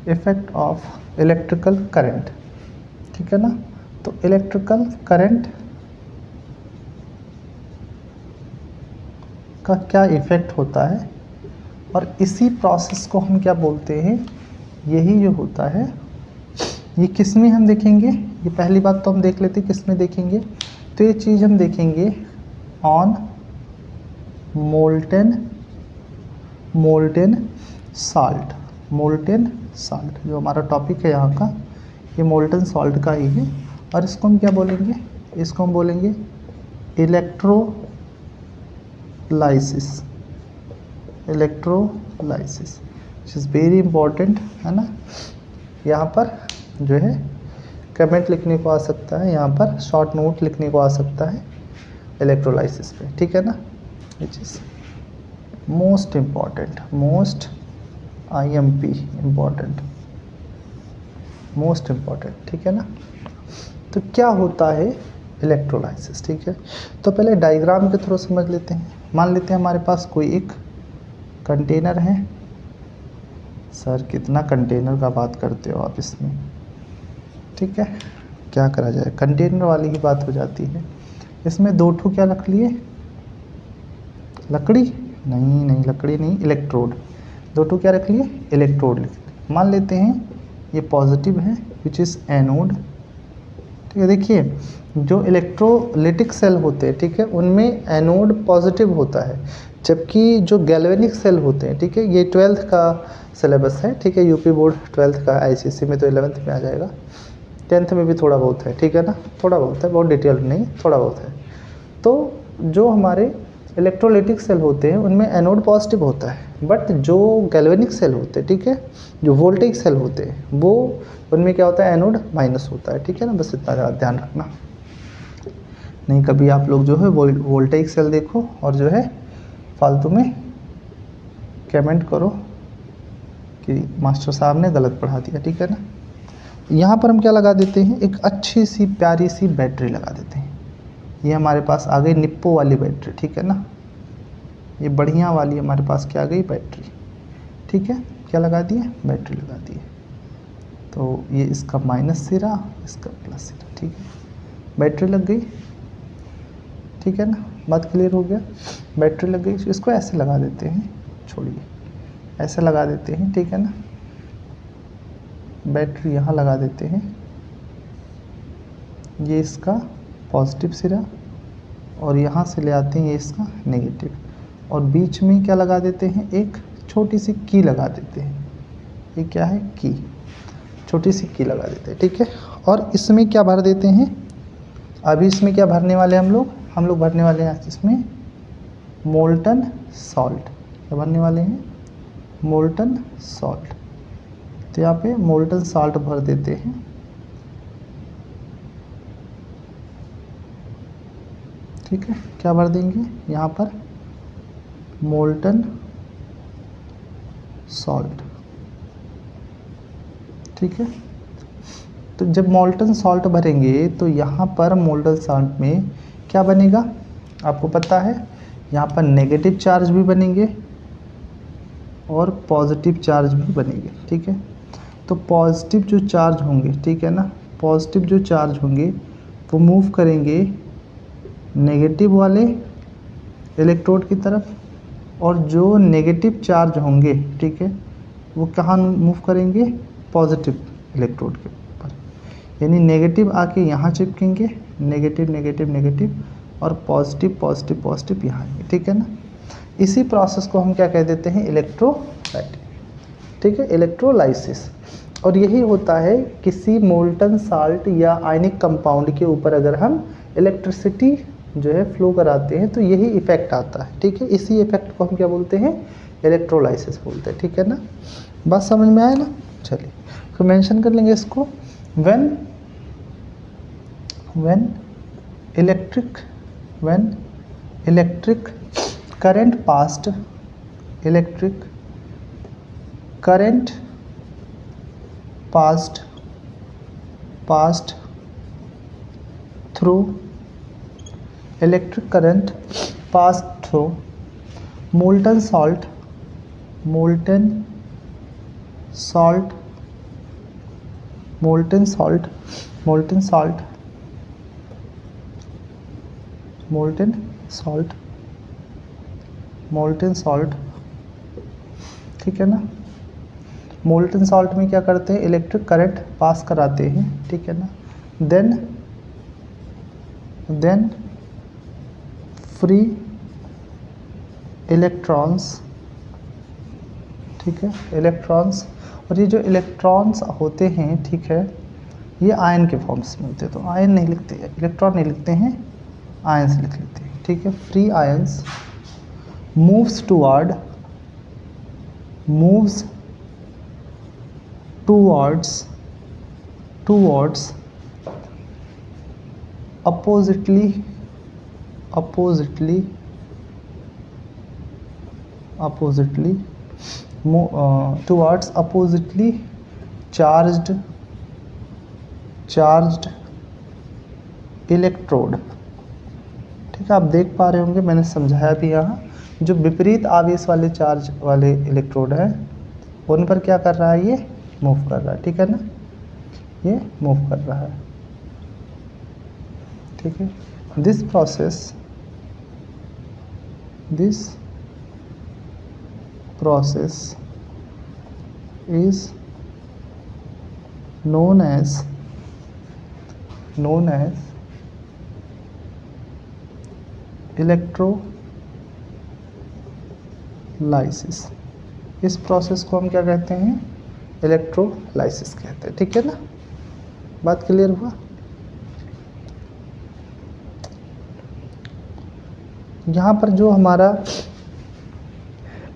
effect of electrical current, ठीक है ना। तो इलेक्ट्रिकल करंट का क्या इफेक्ट होता है और इसी प्रोसेस को हम क्या बोलते हैं, यही जो होता है ये किस में हम देखेंगे, ये पहली बात तो हम देख लेते हैं किस में देखेंगे। तो ये चीज़ हम देखेंगे on molten salt, molten salt जो हमारा टॉपिक है यहाँ का, ये मोल्टन सॉल्ट का ही है। और इसको हम क्या बोलेंगे, इसको हम बोलेंगे electrolysis, electrolysis which is very important, है ना। यहाँ पर जो है कमेंट लिखने को आ सकता है, यहाँ पर शॉर्ट नोट लिखने को आ सकता है इलेक्ट्रोलाइसिस पे, ठीक है ना, which is most important, most IMP important, most important, ठीक है ना। तो क्या होता है इलेक्ट्रोलाइसिस, ठीक है। तो पहले डायग्राम के थ्रू समझ लेते हैं। मान लेते हैं हमारे पास कोई एक कंटेनर है। सर कितना कंटेनर का बात करते हो आप इसमें, ठीक है, क्या करा जाए, कंटेनर वाली ही बात हो जाती है। इसमें दो ठो क्या रख लिए, लकड़ी नहीं, लकड़ी नहीं, इलेक्ट्रोड, दो ठो क्या रख लिए, इलेक्ट्रोड लिख लिए। मान लेते हैं ये पॉजिटिव है विच इज़ एनोड, ठीक है। देखिए जो इलेक्ट्रोलिटिक सेल होते हैं, ठीक है, उनमें एनोड पॉजिटिव होता है, जबकि जो गैल्वेनिक सेल होते हैं, ठीक है, ये 12th का सिलेबस है, ठीक है, यूपी बोर्ड 12th का, ICSE में तो 11th में आ जाएगा, 10th में भी थोड़ा बहुत है, ठीक है ना, थोड़ा बहुत है, बहुत डिटेल नहीं, थोड़ा बहुत है। तो जो हमारे इलेक्ट्रोलिटिक सेल होते हैं उनमें एनोड पॉजिटिव होता है, बट जो गैल्वेनिक सेल होते हैं, ठीक है, जो वोल्टेज सेल होते हैं वो उनमें क्या होता है, एनोड माइनस होता है, ठीक है ना। बस इतना ध्यान रखना, नहीं कभी आप लोग जो है वोल्टेज सेल देखो और जो है फालतू में कमेंट करो कि मास्टर साहब ने गलत पढ़ा दिया, ठीक है ना। यहाँ पर हम क्या लगा देते हैं, एक अच्छी सी प्यारी सी बैटरी लगा देते हैं। ये हमारे पास आ गई निप्पो वाली बैटरी, ठीक है ना, ये बढ़िया वाली हमारे पास क्या आ गई बैटरी, ठीक है, क्या लगा दिए, बैटरी लगा दी। तो ये इसका माइनस सिरा, इसका प्लस सिरा, ठीक है, बैटरी लग गई, ठीक है ना, बात क्लियर हो गया। बैटरी लग गई, इसको ऐसे लगा देते हैं, छोड़िए ऐसे लगा देते हैं, ठीक है ना। बैटरी यहाँ लगा देते हैं, ये इसका पॉजिटिव सिरा और यहाँ से ले आते हैं ये इसका नेगेटिव, और बीच में क्या लगा देते हैं, एक छोटी सी की लगा देते हैं, ये क्या है, की, छोटी सी की लगा देते हैं, ठीक है। और इसमें क्या भर देते हैं, अभी इसमें क्या भरने वाले हम लोग भरने वाले हैं इसमें मोल्टन सॉल्ट, क्या भरने वाले हैं, मोल्टन सॉल्ट। तो यहाँ पे मोल्टन सॉल्ट भर देते हैं, ठीक है, क्या भर देंगे यहाँ पर, मोल्टन सॉल्ट, ठीक है। तो जब मोल्टन सॉल्ट भरेंगे तो यहाँ पर मोल्टन सॉल्ट में क्या बनेगा, आपको पता है, यहाँ पर नेगेटिव चार्ज भी बनेंगे और पॉजिटिव चार्ज भी बनेंगे, ठीक है। तो पॉजिटिव जो चार्ज होंगे, ठीक है ना, पॉजिटिव जो चार्ज होंगे वो मूव करेंगे नेगेटिव वाले इलेक्ट्रोड की तरफ, और जो नेगेटिव चार्ज होंगे, ठीक है, वो कहाँ मूव करेंगे, पॉजिटिव इलेक्ट्रोड के ऊपर, यानी नेगेटिव आके यहाँ चिपकेंगे, नेगेटिव नेगेटिव नेगेटिव, और पॉजिटिव पॉजिटिव पॉजिटिव यहाँ आएंगे, ठीक है ना। इसी प्रोसेस को हम क्या कह देते हैं, इलेक्ट्रोलाइटिक, ठीक है, इलेक्ट्रोलाइसिस। और यही होता है किसी मोल्टन साल्ट या आयनिक कंपाउंड के ऊपर अगर हम इलेक्ट्रिसिटी जो है फ्लो कराते हैं तो यही इफेक्ट आता है, ठीक है। इसी इफेक्ट को हम क्या बोलते हैं, इलेक्ट्रोलाइसिस बोलते हैं, ठीक है ना। बात समझ में आया ना। चलिए तो मेंशन कर लेंगे इसको। When electric current past through electric current passed through molten salt ठीक है ना। मोल्टन सॉल्ट में क्या करते हैं, इलेक्ट्रिक करंट पास कराते हैं, ठीक है ना। देन फ्री इलेक्ट्रॉन्स, ठीक है, इलेक्ट्रॉन्स। और ये जो इलेक्ट्रॉन्स होते हैं, ठीक है, ये आयन के फॉर्म्स में होते हैं, तो आयन नहीं लिखते, इलेक्ट्रॉन नहीं लिखते हैं, आयन से लिख लेते हैं, ठीक है। Free ions moves towards oppositely charged electrode, ठीक है। आप देख पा रहे होंगे मैंने समझाया भी यहाँ, जो विपरीत आवेश वाले चार्ज वाले इलेक्ट्रोड है उन पर क्या कर रहा है, ये मूव कर रहा है, ठीक है ना, ये मूव कर रहा है, ठीक है। This process is known as electrolysis. इस प्रोसेस को हम क्या कहते हैं, इलेक्ट्रोलाइसिस कहते हैं, ठीक है ना। बात क्लियर हुआ। यहाँ पर जो हमारा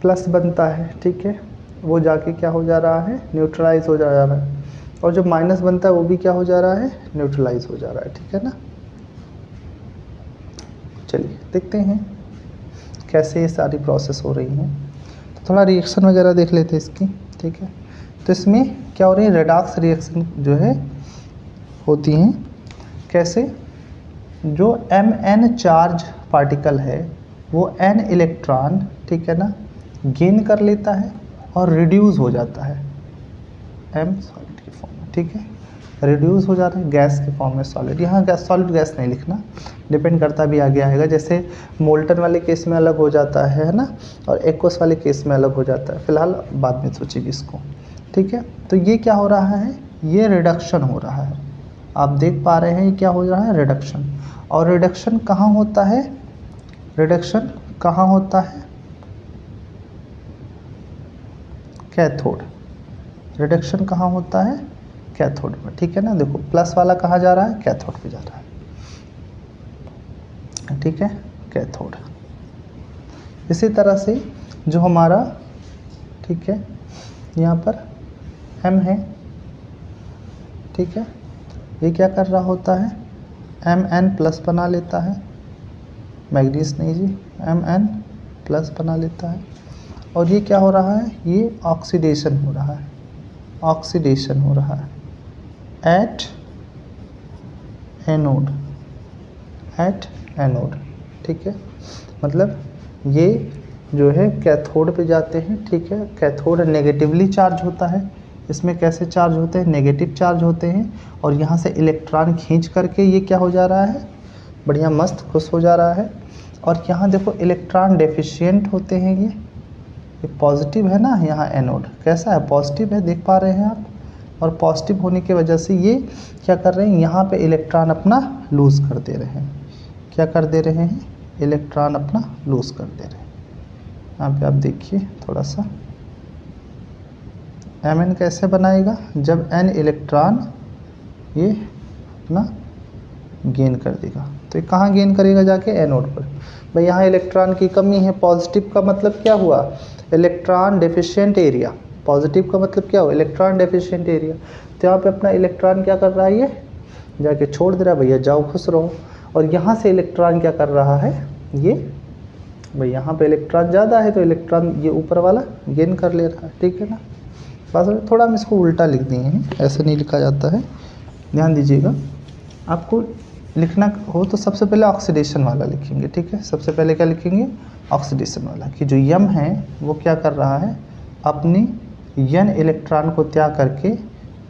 प्लस बनता है, ठीक है, वो जाके क्या हो जा रहा है, न्यूट्रलाइज हो जा रहा है, और जो माइनस बनता है वो भी क्या हो जा रहा है, न्यूट्रलाइज हो जा रहा है, ठीक है ना। चलिए देखते हैं कैसे ये सारी प्रोसेस हो रही हैं। तो थोड़ा रिएक्शन वगैरह देख लेते हैं इसकी, ठीक है। तो इसमें क्या हो रही है, रेडॉक्स रिएक्शन जो है होती हैं। कैसे, जो Mn चार्ज पार्टिकल है वो N इलेक्ट्रॉन, ठीक है ना, गेन कर लेता है और रिड्यूस हो जाता है M सॉलिड के फॉर्म में, ठीक है, रिड्यूस हो जाता है गैस के फॉर्म में सॉलिड। यहाँ गैस सॉलिड गैस नहीं लिखना, डिपेंड करता भी आगे आएगा। जैसे मोल्टन वाले केस में अलग हो जाता है ना, और एक्वस वाले केस में अलग हो जाता है, फिलहाल बाद में सोचिए इसको, ठीक है। तो ये क्या हो रहा है, ये रिडक्शन हो रहा है, आप देख पा रहे हैं क्या हो रहा है, रिडक्शन। और रिडक्शन कहाँ होता है, रिडक्शन कहाँ होता है, कैथोड। रिडक्शन कहाँ होता है, कैथोड में, ठीक है ना। देखो प्लस वाला कहाँ जा रहा है, कैथोड पे जा रहा है, ठीक है, कैथोड। इसी तरह से जो हमारा, ठीक है, यहाँ पर M है, ठीक है, ये क्या कर रहा होता है, Mn प्लस बना लेता है, मैग्नीज नहीं जी, Mn प्लस बना लेता है। और ये क्या हो रहा है, ये ऑक्सीडेशन हो रहा है, ऑक्सीडेशन हो रहा है एट एनोड, ठीक है। मतलब ये जो है कैथोड पे जाते हैं, ठीक है। कैथोड नेगेटिवली चार्ज होता है, इसमें कैसे चार्ज होते हैं, नेगेटिव चार्ज होते हैं, और यहाँ से इलेक्ट्रॉन खींच करके ये क्या हो जा रहा है, बढ़िया मस्त खुश हो जा रहा है। और यहाँ देखो इलेक्ट्रॉन डेफिशिएंट होते हैं, ये पॉजिटिव है ना, यहाँ एनोड कैसा है, पॉजिटिव है, देख पा रहे हैं आप। और पॉजिटिव होने की वजह से ये क्या कर रहे हैं, यहाँ पे इलेक्ट्रॉन अपना लूज़ कर दे रहे हैं, क्या कर दे रहे हैं, इलेक्ट्रॉन अपना लूज कर दे रहे हैं। यहाँ पे आप देखिए थोड़ा सा, Mn कैसे बनाएगा, जब n इलेक्ट्रॉन ये अपना गेन कर देगा। तो ये कहाँ गेन करेगा, जाके एनोड पर। भाई यहाँ इलेक्ट्रॉन की कमी है, पॉजिटिव का मतलब क्या हुआ, इलेक्ट्रॉन डेफिशिएंट एरिया। पॉजिटिव का मतलब क्या हुआ, इलेक्ट्रॉन डेफिशिएंट एरिया। तो यहाँ पे अपना इलेक्ट्रॉन क्या कर रहा है, ये जाके छोड़ दे रहा है, भैया जाओ खुश रहो। और यहाँ से इलेक्ट्रॉन क्या कर रहा है, ये भाई यहाँ पे इलेक्ट्रॉन ज़्यादा है तो इलेक्ट्रॉन ये ऊपर वाला गेन कर ले रहा है, ठीक है ना। बस थोड़ा हम इसको उल्टा लिख दिए हैं, ऐसे नहीं लिखा जाता है, ध्यान दीजिएगा। आपको लिखना हो तो सबसे पहले ऑक्सीडेशन वाला लिखेंगे, ठीक है। सबसे पहले क्या लिखेंगे, ऑक्सीडेशन वाला, कि जो यम है वो क्या कर रहा है, अपनी n इलेक्ट्रॉन को त्याग करके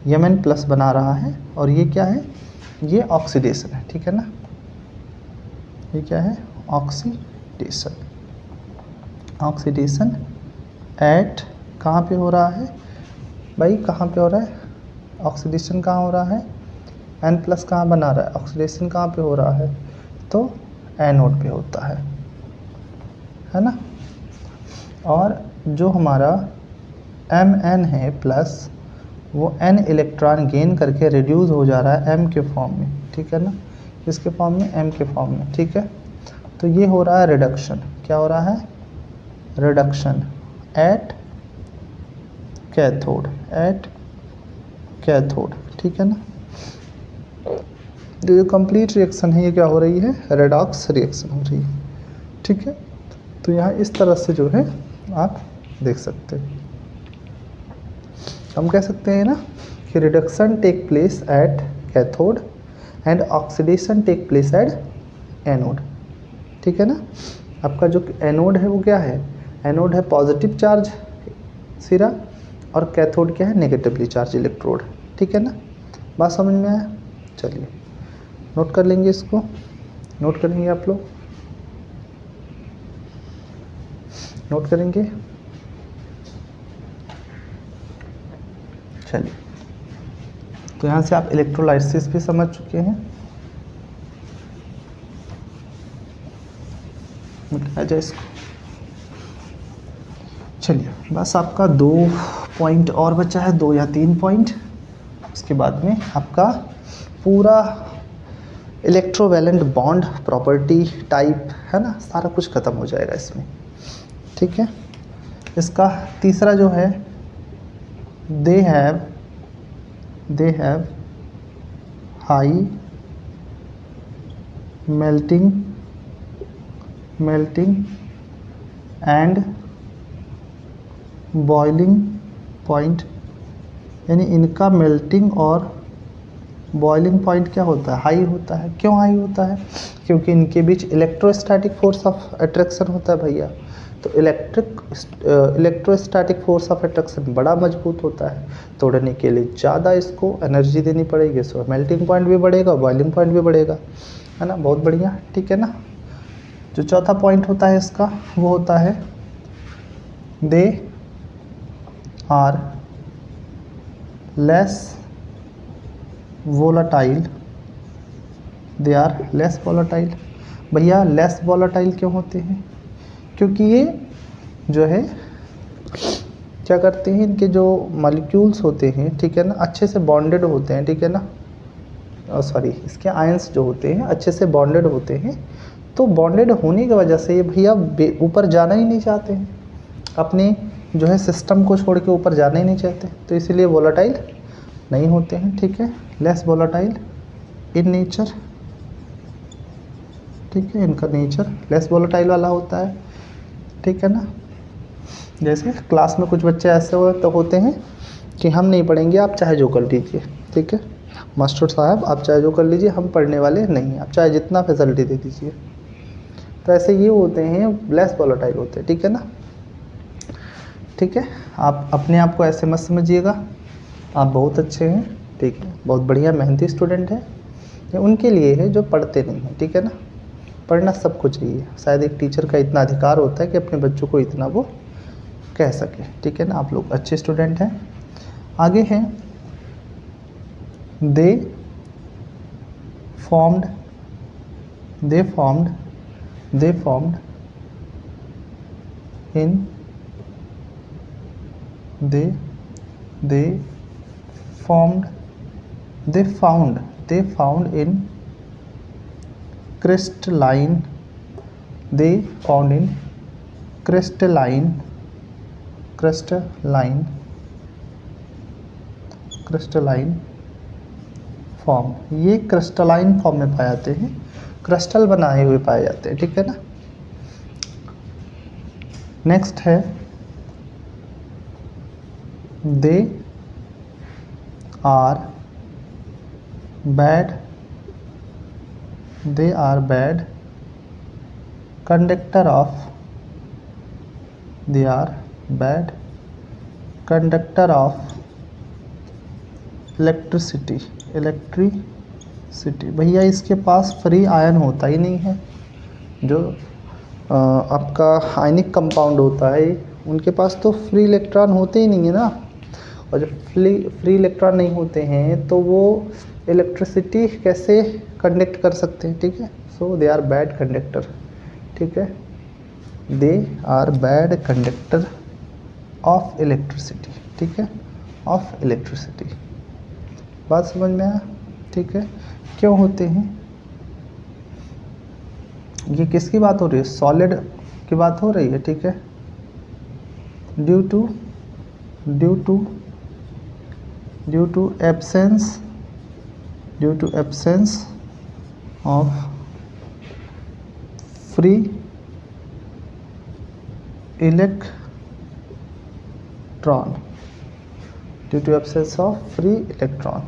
Mn प्लस बना रहा है। और ये क्या है, ये ऑक्सीडेशन है, ठीक है ना। ये क्या है, ऑक्सीडेशन। ऑक्सीडेशन एट कहाँ पे हो रहा है भाई, कहाँ पे हो रहा है, ऑक्सीडेशन कहाँ हो रहा है, N प्लस कहाँ बना रहा है, ऑक्सीडेशन कहाँ पे हो रहा है, तो एनोड पे होता है ना। और जो हमारा Mn है प्लस, वो n इलेक्ट्रॉन गेन करके रिड्यूस हो जा रहा है m के फॉर्म में, ठीक है ना। किसके फॉर्म में, m के फॉर्म में, ठीक है। तो ये हो रहा है रिडक्शन, क्या हो रहा है, reduction at cathode, at cathode, ठीक है ना। जो कंप्लीट रिएक्शन है ये क्या हो रही है, रेडॉक्स रिएक्शन हो रही है, ठीक है। तो यहाँ इस तरह से जो है आप देख सकते हैं। हम कह सकते हैं ना कि reduction take place at cathode and oxidation take place at anode, ठीक है ना। आपका जो एनोड है वो क्या है, एनोड है पॉजिटिव चार्ज सिरा, और कैथोड क्या है, नेगेटिवली चार्ज इलेक्ट्रोड, ठीक है ना। बात समझ में आया, चलिए नोट कर लेंगे, इसको नोट करेंगे, आप लोग नोट करेंगे। चलिए, तो यहाँ से आप इलेक्ट्रोलाइसिस भी समझ चुके हैं। मिटा जाए इसको। चलिए, बस आपका 2 पॉइंट और बचा है, 2 या 3 पॉइंट। उसके बाद में आपका पूरा इलेक्ट्रोवैलेंट बॉन्ड प्रॉपर्टी टाइप है ना, सारा कुछ ख़त्म हो जाएगा इसमें, ठीक है। इसका तीसरा जो है, they have high melting and boiling point, यानी इनका मेल्टिंग और बॉइलिंग पॉइंट क्या होता है, हाई होता है। क्यों हाई होता है, क्योंकि इनके बीच इलेक्ट्रोस्टैटिक फोर्स ऑफ अट्रैक्शन होता है भैया। तो इलेक्ट्रोस्टैटिक फोर्स ऑफ अट्रैक्शन बड़ा मजबूत होता है, तोड़ने के लिए ज़्यादा इसको एनर्जी देनी पड़ेगी, सो मेल्टिंग पॉइंट भी बढ़ेगा, बॉइलिंग पॉइंट भी बढ़ेगा, है ना। बहुत बढ़िया, ठीक है ना। जो चौथा पॉइंट होता है इसका, वो होता है they are less volatile, they are less volatile. भैया लेस वोलाटाइल क्यों होते हैं, क्योंकि ये जो है क्या करते हैं, इनके जो मॉलिक्यूल्स होते हैं, ठीक है ना, अच्छे से बॉन्डेड होते हैं, ठीक है ना। सॉरी, इसके आयंस जो होते हैं अच्छे से बॉन्डेड होते हैं। तो बॉन्डेड होने की वजह से ये भैया ऊपर जाना ही नहीं चाहते हैं, अपने जो है सिस्टम को छोड़ के ऊपर जाना ही नहीं चाहते, तो इसीलिए वोलाटाइल नहीं होते हैं, ठीक है। लेस वोलाटाइल इन नेचर, ठीक है, इनका नेचर लेस वोलाटाइल वाला होता है, ठीक है ना। जैसे क्लास में कुछ बच्चे ऐसे होते हैं कि हम नहीं पढ़ेंगे, आप चाहे जो कर लीजिए, ठीक है, मास्टर साहब आप चाहे जो कर लीजिए, हम पढ़ने वाले नहीं, आप चाहे जितना फैसिलिटी दे दीजिए। तो ऐसे ये होते हैं, लेस वोलेटाइल होते हैं, ठीक है ना। ठीक है, आप अपने आप को ऐसे मत समझिएगा, आप बहुत अच्छे हैं, ठीक है, बहुत बढ़िया मेहनती स्टूडेंट हैं। ये उनके लिए है जो पढ़ते नहीं हैं, ठीक है ना। पढ़ना सबको चाहिए, शायद एक टीचर का इतना अधिकार होता है कि अपने बच्चों को इतना वो कह सके, ठीक है ना। आप लोग अच्छे स्टूडेंट हैं। आगे हैं, दे formed they formed in they found in crystalline form. ये क्रिस्टलाइन फॉर्म में पाए जाते हैं, क्रिस्टल बनाए हुए पाए जाते हैं, ठीक है ना। नेक्स्ट है they are bad conductor of electricity. भैया इसके पास फ्री आयन होता ही नहीं है। जो आपका आयनिक कंपाउंड होता है उनके पास तो फ्री इलेक्ट्रॉन होते ही नहीं है ना, और जब फ्री इलेक्ट्रॉन नहीं होते हैं तो वो इलेक्ट्रिसिटी कैसे कंडक्ट कर सकते हैं, ठीक है। So they are bad conductor, ठीक है, they are bad conductor of electricity, ठीक है, ऑफ इलेक्ट्रिसिटी। बात समझ में आया, ठीक है। क्यों होते हैं, ये किसकी बात हो रही है, सॉलिड की बात हो रही है, ठीक है। Due to absence of free electron,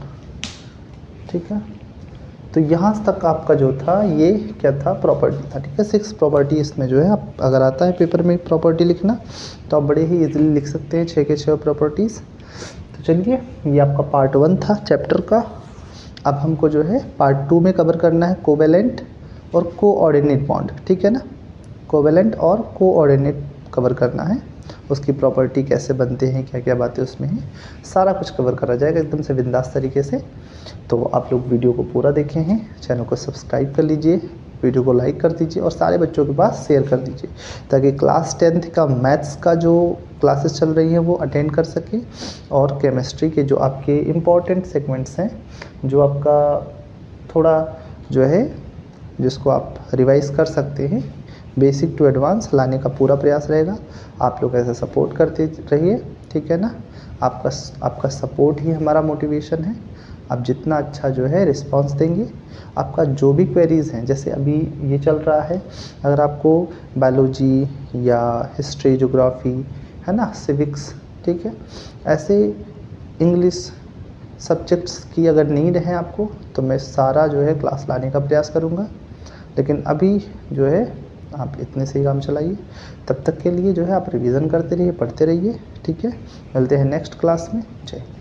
ठीक है। तो यहाँ तक आपका जो था ये क्या था, प्रॉपर्टी था, ठीक है। 6 प्रॉपर्टी इसमें जो है, आप अगर आता है पेपर में प्रॉपर्टी लिखना तो आप बड़े ही इजीली लिख सकते हैं 6 के 6 प्रॉपर्टीज़। तो चलिए, ये आपका पार्ट 1 था चैप्टर का। अब हमको जो है पार्ट 2 में कवर करना है कोवेलेंट और कोऑर्डिनेट बॉन्ड, ठीक है ना। कोवेलेंट और कोऑर्डिनेट कवर करना है, उसकी प्रॉपर्टी कैसे बनते हैं, क्या क्या बातें उसमें हैं, सारा कुछ कवर करा जाएगा एकदम से बिंदास तरीके से। तो आप लोग वीडियो को पूरा देखे हैं, चैनल को सब्सक्राइब कर लीजिए, वीडियो को लाइक कर दीजिए और सारे बच्चों के पास शेयर कर दीजिए, ताकि क्लास 10th का मैथ्स का जो क्लासेस चल रही हैं वो अटेंड कर सकें, और केमिस्ट्री के जो आपके इम्पॉर्टेंट सेगमेंट्स हैं, जो आपका थोड़ा जो है जिसको आप रिवाइज़ कर सकते हैं, बेसिक टू एडवांस लाने का पूरा प्रयास रहेगा। आप लोग ऐसे सपोर्ट करते रहिए, ठीक है ना। आपका सपोर्ट ही हमारा मोटिवेशन है। आप जितना अच्छा जो है रिस्पांस देंगे, आपका जो भी क्वेरीज़ हैं, जैसे अभी ये चल रहा है, अगर आपको बायोलॉजी या हिस्ट्री, ज्योग्राफी, है ना, सिविक्स, ठीक है, ऐसे इंग्लिश सब्जेक्ट्स की अगर नीड है आपको, तो मैं सारा जो है क्लास लाने का प्रयास करूँगा। लेकिन अभी जो है आप इतने से ही काम चलाइए, तब तक के लिए जो है आप रिवीज़न करते रहिए, पढ़ते रहिए, ठीक है। मिलते हैं नेक्स्ट क्लास में। जय हिंद।